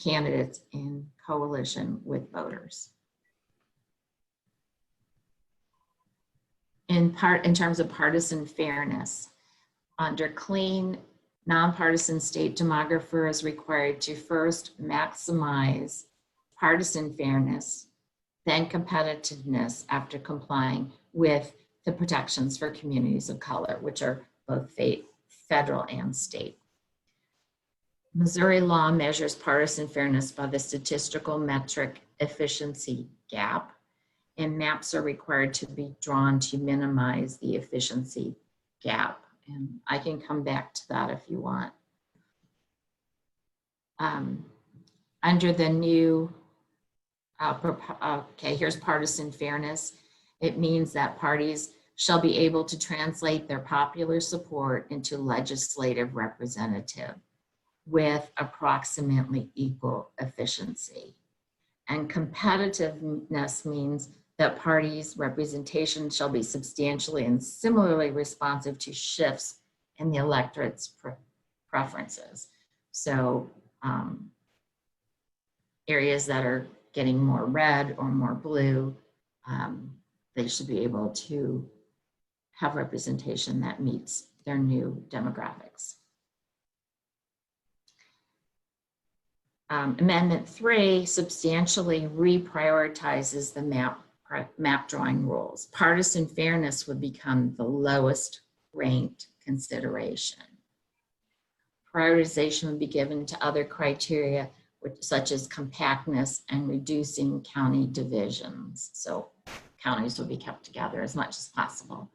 candidates in coalition with voters. In terms of partisan fairness, under clean, nonpartisan state demographer is required to first maximize partisan fairness, then competitiveness after complying with the protections for communities of color, which are both federal and state. Missouri law measures partisan fairness by the statistical metric efficiency gap, and maps are required to be drawn to minimize the efficiency gap. And I can come back to that if you want. Under the new, okay, here's partisan fairness. It means that parties shall be able to translate their popular support into legislative representative with approximately equal efficiency. And competitiveness means that parties' representation shall be substantially and similarly responsive to shifts in the electorate's preferences. So areas that are getting more red or more blue, they should be able to have representation that meets their new demographics. Amendment 3 substantially reprioritizes the map drawing rules. Partisan fairness would become the lowest ranked consideration. Prioritization would be given to other criteria, such as compactness and reducing county divisions. So counties would be kept together as much as possible.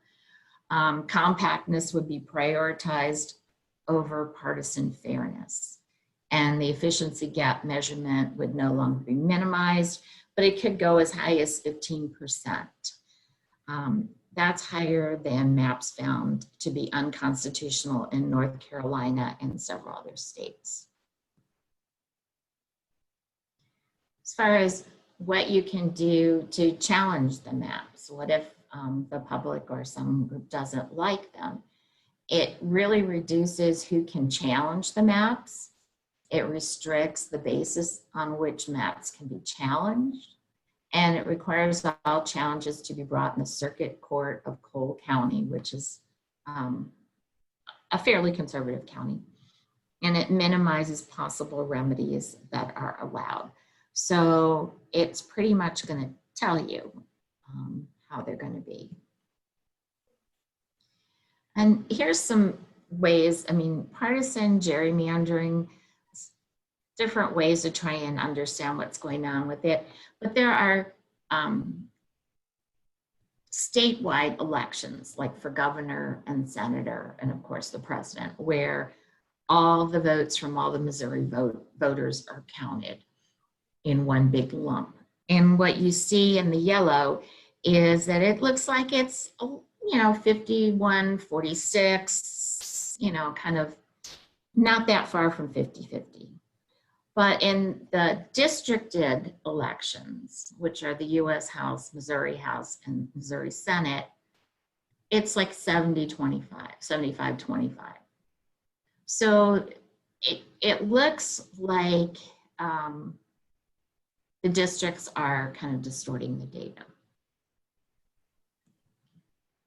Compactness would be prioritized over partisan fairness. And the efficiency gap measurement would no longer be minimized, but it could go as high as 15%. That's higher than maps found to be unconstitutional in North Carolina and several other states. As far as what you can do to challenge the maps, what if the public or some group doesn't like them? It really reduces who can challenge the maps. It restricts the basis on which maps can be challenged, and it requires all challenges to be brought in the Circuit Court of Cole County, which is a fairly conservative county, and it minimizes possible remedies that are allowed. So it's pretty much going to tell you how they're going to be. And here's some ways, I mean, partisan gerrymandering, different ways to try and understand what's going on with it. But there are statewide elections, like for governor and senator, and of course the president, where all the votes from all the Missouri voters are counted in one big lump. And what you see in the yellow is that it looks like it's, 51-46, kind of not that far from 50-50. But in the districted elections, which are the US House, Missouri House, and Missouri Senate, it's like 70-25, 75-25. So it looks like the districts are kind of distorting the data.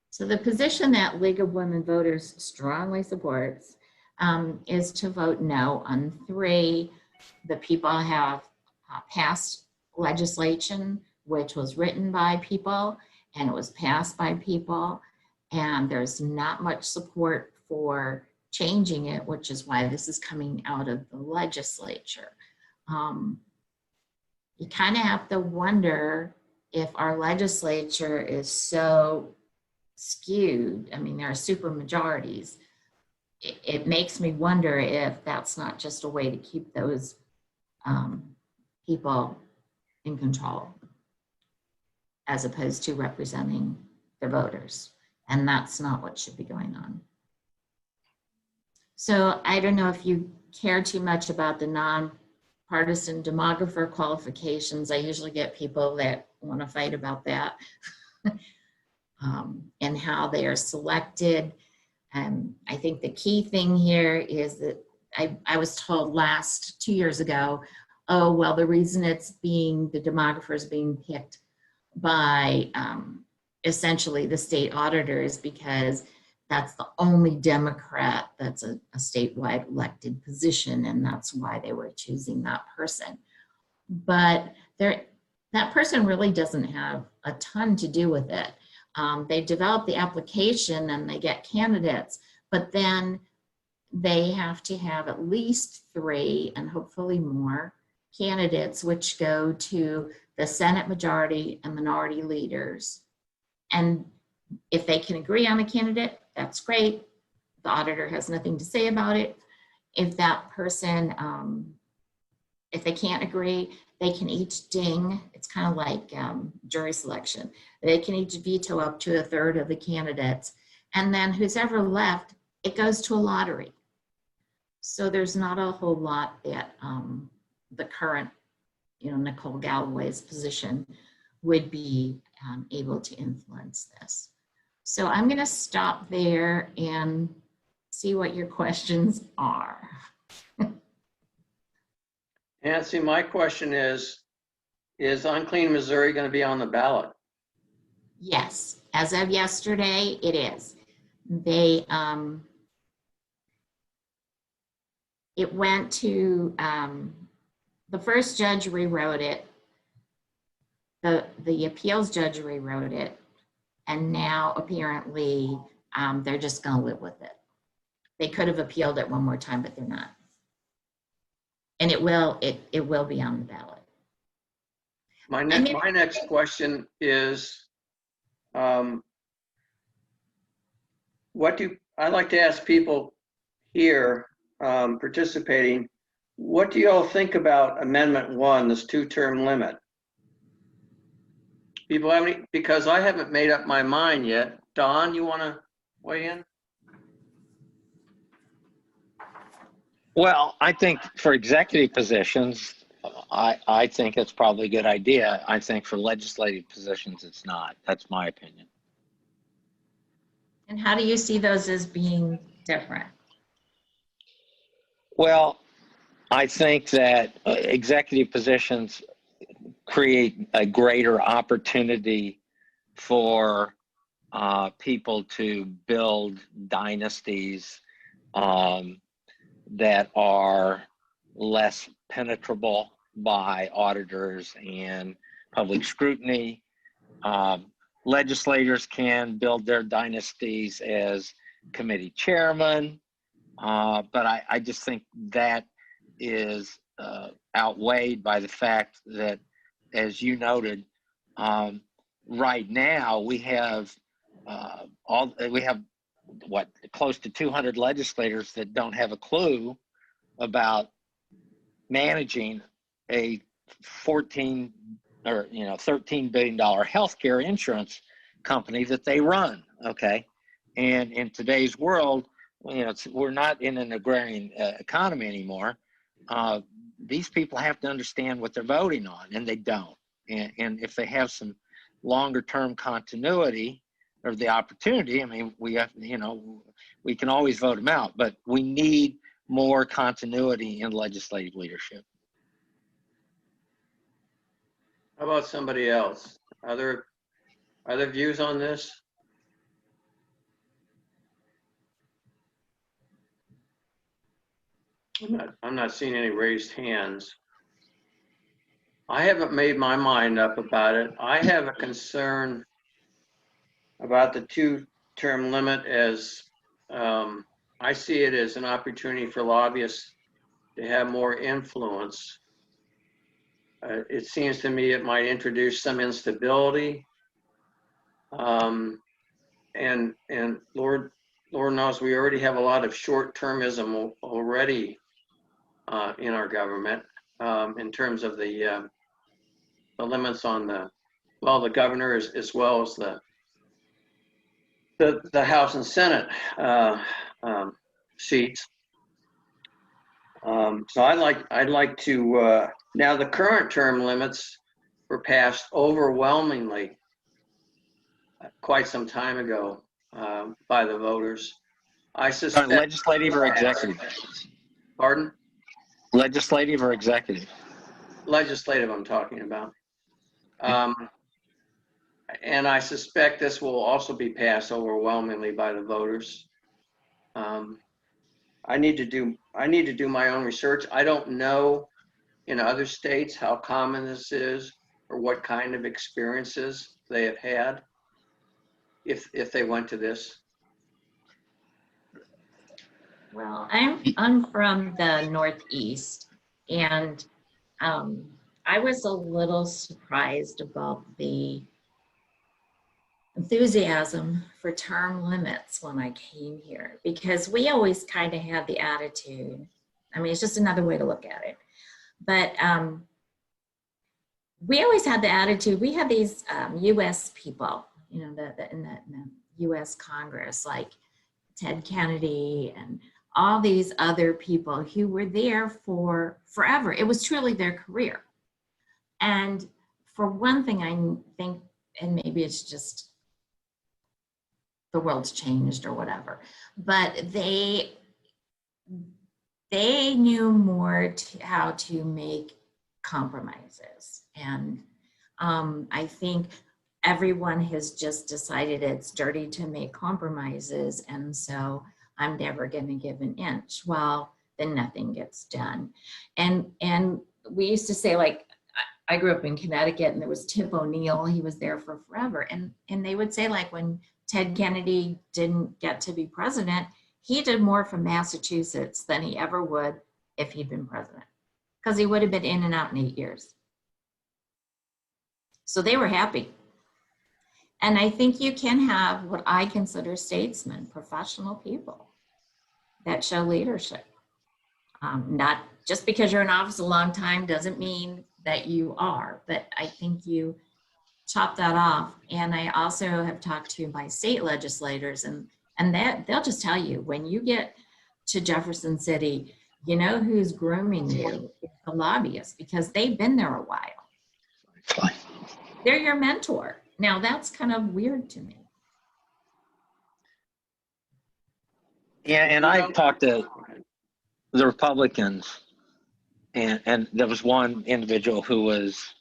So the position that League of Women Voters strongly supports is to vote no on 3. The people have passed legislation, which was written by people and it was passed by people. and there's not much support for changing it, which is why this is coming out of the legislature. You kind of have to wonder if our legislature is so skewed. I mean, there are super majorities. It makes me wonder if that's not just a way to keep those people in control, as opposed to representing their voters. And that's not what should be going on. So I don't know if you care too much about the nonpartisan demographer qualifications. I usually get people that want to fight about that and how they are selected. I think the key thing here is that I was told 2 years ago, oh, well, the reason the demographer is being picked by essentially the state auditor is because that's the only Democrat that's a statewide elected position, and that's why they were choosing that person. But that person really doesn't have a ton to do with it. They develop the application and they get candidates, but then they have to have at least 3 and hopefully more candidates, which go to the Senate majority and minority leaders. And if they can agree on a candidate, that's great. The auditor has nothing to say about it. If that person, if they can't agree, they can each ding. It's kind of like jury selection. They can each veto up to 1/3 of the candidates. And then who's ever left, it goes to a lottery. So there's not a whole lot that the current, Nicole Galloway's position would be able to influence this. So I'm going to stop there and see what your questions are. Nancy, my question is Unclean Missouri going to be on the ballot? Yes, as of yesterday, it is. They, it went to, the first judge rewrote it. The appeals judge rewrote it. And now apparently they're just going to live with it. They could have appealed it one more time, but they're not. And it will be on the ballot. My next question is, I like to ask people here participating, what do you all think about Amendment 1, this 2-term limit? People have any, because I haven't made up my mind yet. Don, you want to weigh in? Well, I think for executive positions, I think it's probably a good idea. I think for legislative positions, it's not. That's my opinion. And how do you see those as being different? Well, I think that executive positions create a greater opportunity for people to build dynasties that are less penetrable by auditors and public scrutiny. Legislators can build their dynasties as committee chairman, but I just think that is outweighed by the fact that, as you noted, right now we have close to 200 legislators that don't have a clue about managing a $13 billion healthcare insurance company that they run. Okay, and in today's world, we're not in an agrarian economy anymore. These people have to understand what they're voting on, and they don't. And if they have some longer-term continuity or the opportunity, I mean, we can always vote them out, but we need more continuity in legislative leadership. How about somebody else? Other views on this? I'm not seeing any raised hands. I haven't made my mind up about it. I have a concern about the term limit as, I see it as an opportunity for lobbyists to have more influence. It seems to me it might introduce some instability. And Lord knows we already have a lot of short-termism already in our government in terms of the limits on the governor as well as the House and Senate seats. So I'd like to now the current term limits were passed overwhelmingly quite some time ago by the voters. I suspect. Legislative or executive? Pardon? Legislative or executive? Legislative, I'm talking about. And I suspect this will also be passed overwhelmingly by the voters. I need to do my own research. I don't know in other states how common this is or what kind of experiences they have had if they went to this. Well, I'm from the Northeast, and I was a little surprised about the enthusiasm for term limits when I came here, because we always kind of had the attitude, I mean, it's just another way to look at it, but we always had the attitude, we had these US people, you know, in the US Congress, like Ted Kennedy and all these other people who were there for forever. It was truly their career. And for one thing, I think, and maybe it's just the world's changed or whatever, but they knew more how to make compromises. And I think everyone has just decided it's dirty to make compromises, and so I'm never going to give an inch. Well, then nothing gets done. And we used to say, like, I grew up in Connecticut, and there was Tip O'Neill. He was there for forever. And they would say, like, when Ted Kennedy didn't get to be president, he did more for Massachusetts than he ever would if he'd been president, because he would have been in and out in 8 years. So they were happy. And I think you can have what I consider statesmen, professional people that show leadership. Not just because you're in office a long time doesn't mean that you are, but I think you chop that off. And I also have talked to my state legislators, and that they'll just tell you, when you get to Jefferson City, you know who's grooming you? It's the lobbyists, because they've been there a while. They're your mentor. Now that's kind of weird to me. Yeah, and I've talked to the Republicans, and there was one individual who was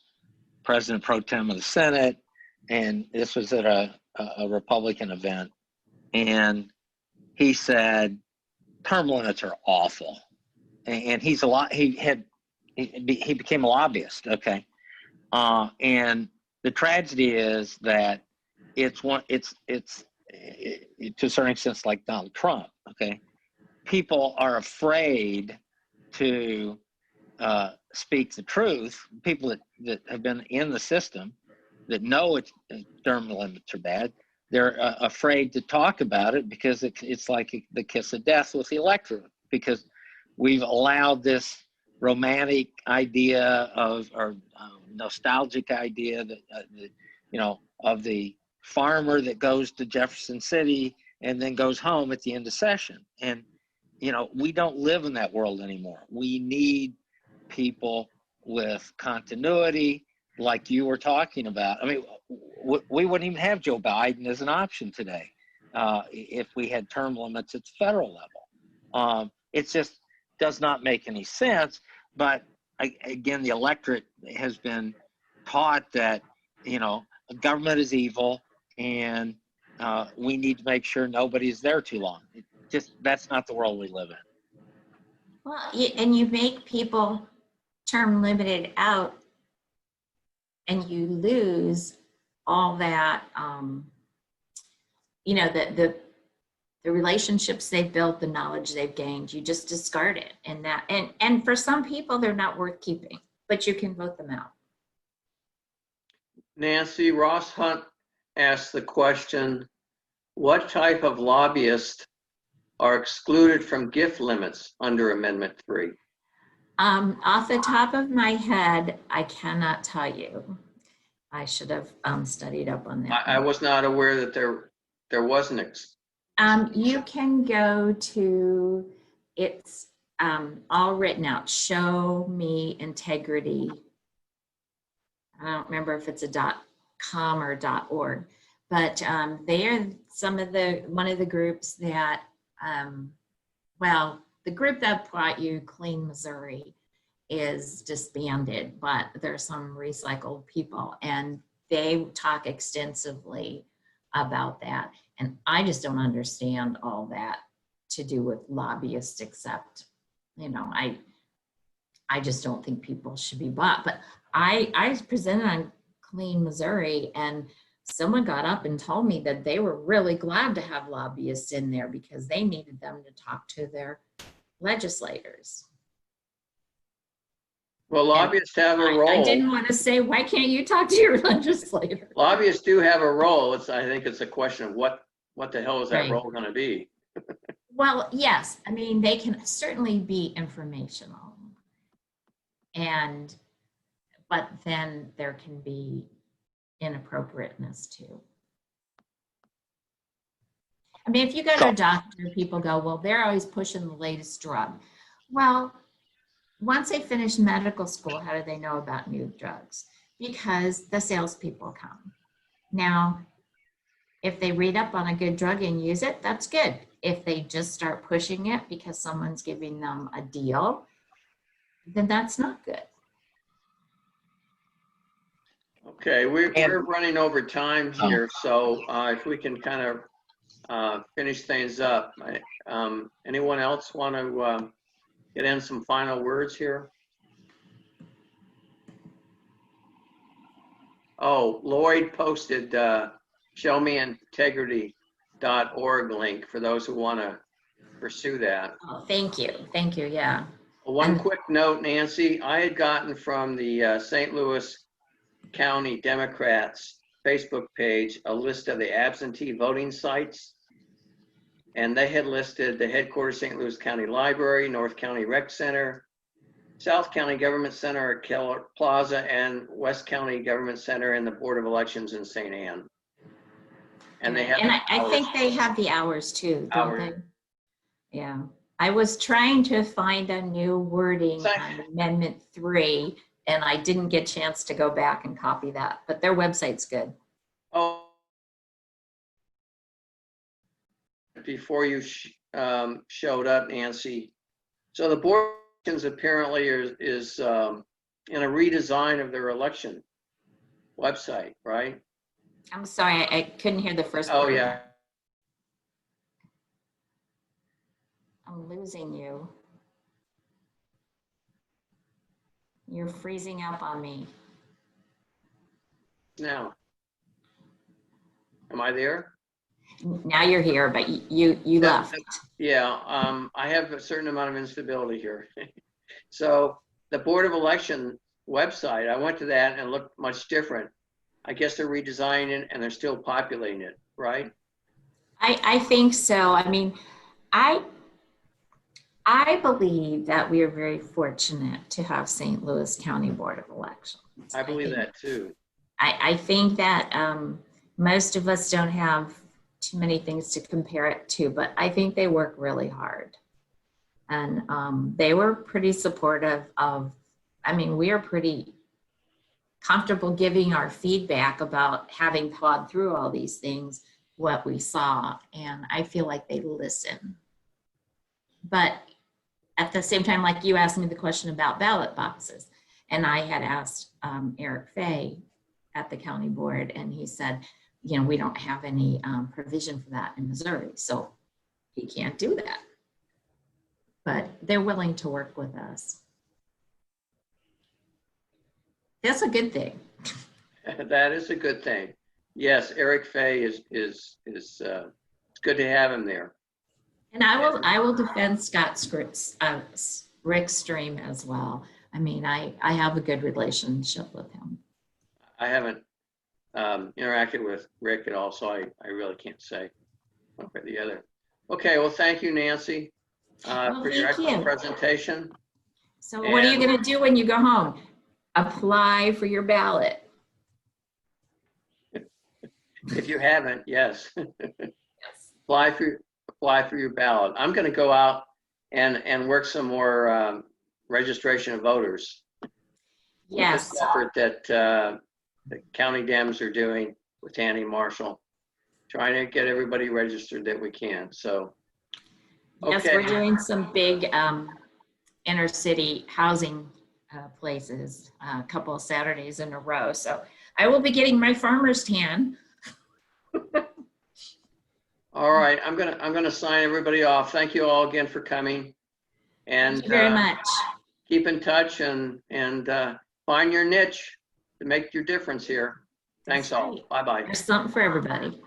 president pro tem of the Senate, and this was at a Republican event, and he said term limits are awful, and he became a lobbyist. Okay, and the tragedy is that it's to a certain extent like Donald Trump. Okay, people are afraid to speak the truth. People that have been in the system, that know term limits are bad, they're afraid to talk about it, because it's like the kiss of death with the electorate, because we've allowed this romantic idea or nostalgic idea that you know, of the farmer that goes to Jefferson City and then goes home at the end of session. And you know, we don't live in that world anymore. We need people with continuity, like you were talking about. I mean, we wouldn't even have Joe Biden as an option today if we had term limits at the federal level. It just does not make any sense. But again, the electorate has been taught that, you know, government is evil, and we need to make sure nobody's there too long. That's not the world we live in. Well, and you make people term limited out, and you lose all that you know, the relationships they've built, the knowledge they've gained, you just discard it. And for some people, they're not worth keeping, but you can vote them out. Nancy, Ross Hunt asked the question, what type of lobbyists are excluded from gift limits under Amendment 3? Off the top of my head, I cannot tell you. I should have studied up on that. I was not aware that there was an you can go to, it's all written out, show me integrity. I don't remember if it's a .com or .org, but they are one of the groups that, well, the group that brought you Clean Missouri is disbanded, but there's some recycled people and they talk extensively about that. And I just don't understand all that to do with lobbyists, except, you know, I just don't think people should be bought. But I presented on Clean Missouri and someone got up and told me that they were really glad to have lobbyists in there because they needed them to talk to their legislators. Well, lobbyists have a role. I didn't want to say, why can't you talk to your legislator? Lobbyists do have a role. I think it's a question of what the hell is that Right. role going to be? Well, yes. I mean, they can certainly be informational. But then there can be inappropriateness too. I mean, if you go to a doctor, people go, well, they're always pushing the latest drug. Well, once they finish medical school, how do they know about new drugs? Because the salespeople come. Now, if they read up on a good drug and use it, that's good. If they just start pushing it because someone's giving them a deal, then that's not good. Okay, we're running over time here, so if we can kind of finish things up. Anyone else want to get in some final words here? Oh, Lloyd posted showmeintegrity.org link for those who want to pursue that. Oh, thank you. Thank you. Yeah. One quick note, Nancy, I had gotten from the St. Louis County Democrats Facebook page a list of the absentee voting sites. And they had listed the headquarters St. Louis County Library, North County Rec Center, South County Government Center at Keller Plaza, and West County Government Center and the Board of Elections in St. Anne. And they have. And I think they have the hours too, don't they? Yeah. I was trying to find a new wording on Amendment 3, and I didn't get a chance to go back and copy that, but their website's good. Oh. Before you showed up, Nancy. So the board of elections apparently is in a redesign of their election website, right? I'm sorry, I couldn't hear the first part. Oh, yeah. I'm losing you. You're freezing up on me. Now, am I there? Now you're here, but you left. Yeah, I have a certain amount of instability here. So the Board of Election website, I went to that and it looked much different. I guess they're redesigning it and they're still populating it, right? I think so. I mean, I believe that we are very fortunate to have St. Louis County Board of Elections. I believe that too. I think that most of us don't have too many things to compare it to, but I think they work really hard. And they were pretty supportive of, I mean, we are pretty comfortable giving our feedback about having thought through all these things, what we saw, and I feel like they listen. But at the same time, like you asked me the question about ballot boxes, and I had asked Eric Fay at the county board, and he said, you know, we don't have any provision for that in Missouri, so he can't do that. But they're willing to work with us. That's a good thing. That is a good thing. Yes, Eric Fay is it's good to have him there. And I will defend Rick Stream as well. I mean, I have a good relationship with him. I haven't interacted with Rick at all, so I really can't say one way or the other. Okay, well, thank you, Nancy, Well, for your thank excellent you. presentation. So what are you And- going to do when you go home? Apply for your ballot. If you haven't, yes. Yes. apply for your ballot. I'm going to go out and work some more registration of voters. Yes. With this effort that the county Dems are doing with Tanny Marshall, trying to get everybody registered that we can. So, Yes, okay. we're doing some big inner city housing places a couple of Saturdays in a row. So I will be getting my farmer's tan. All right, I'm gonna sign everybody off. Thank you all again for coming, and Thank you very much. keep in touch and find your niche to make your difference here. Thanks all. Bye bye. There's something for everybody.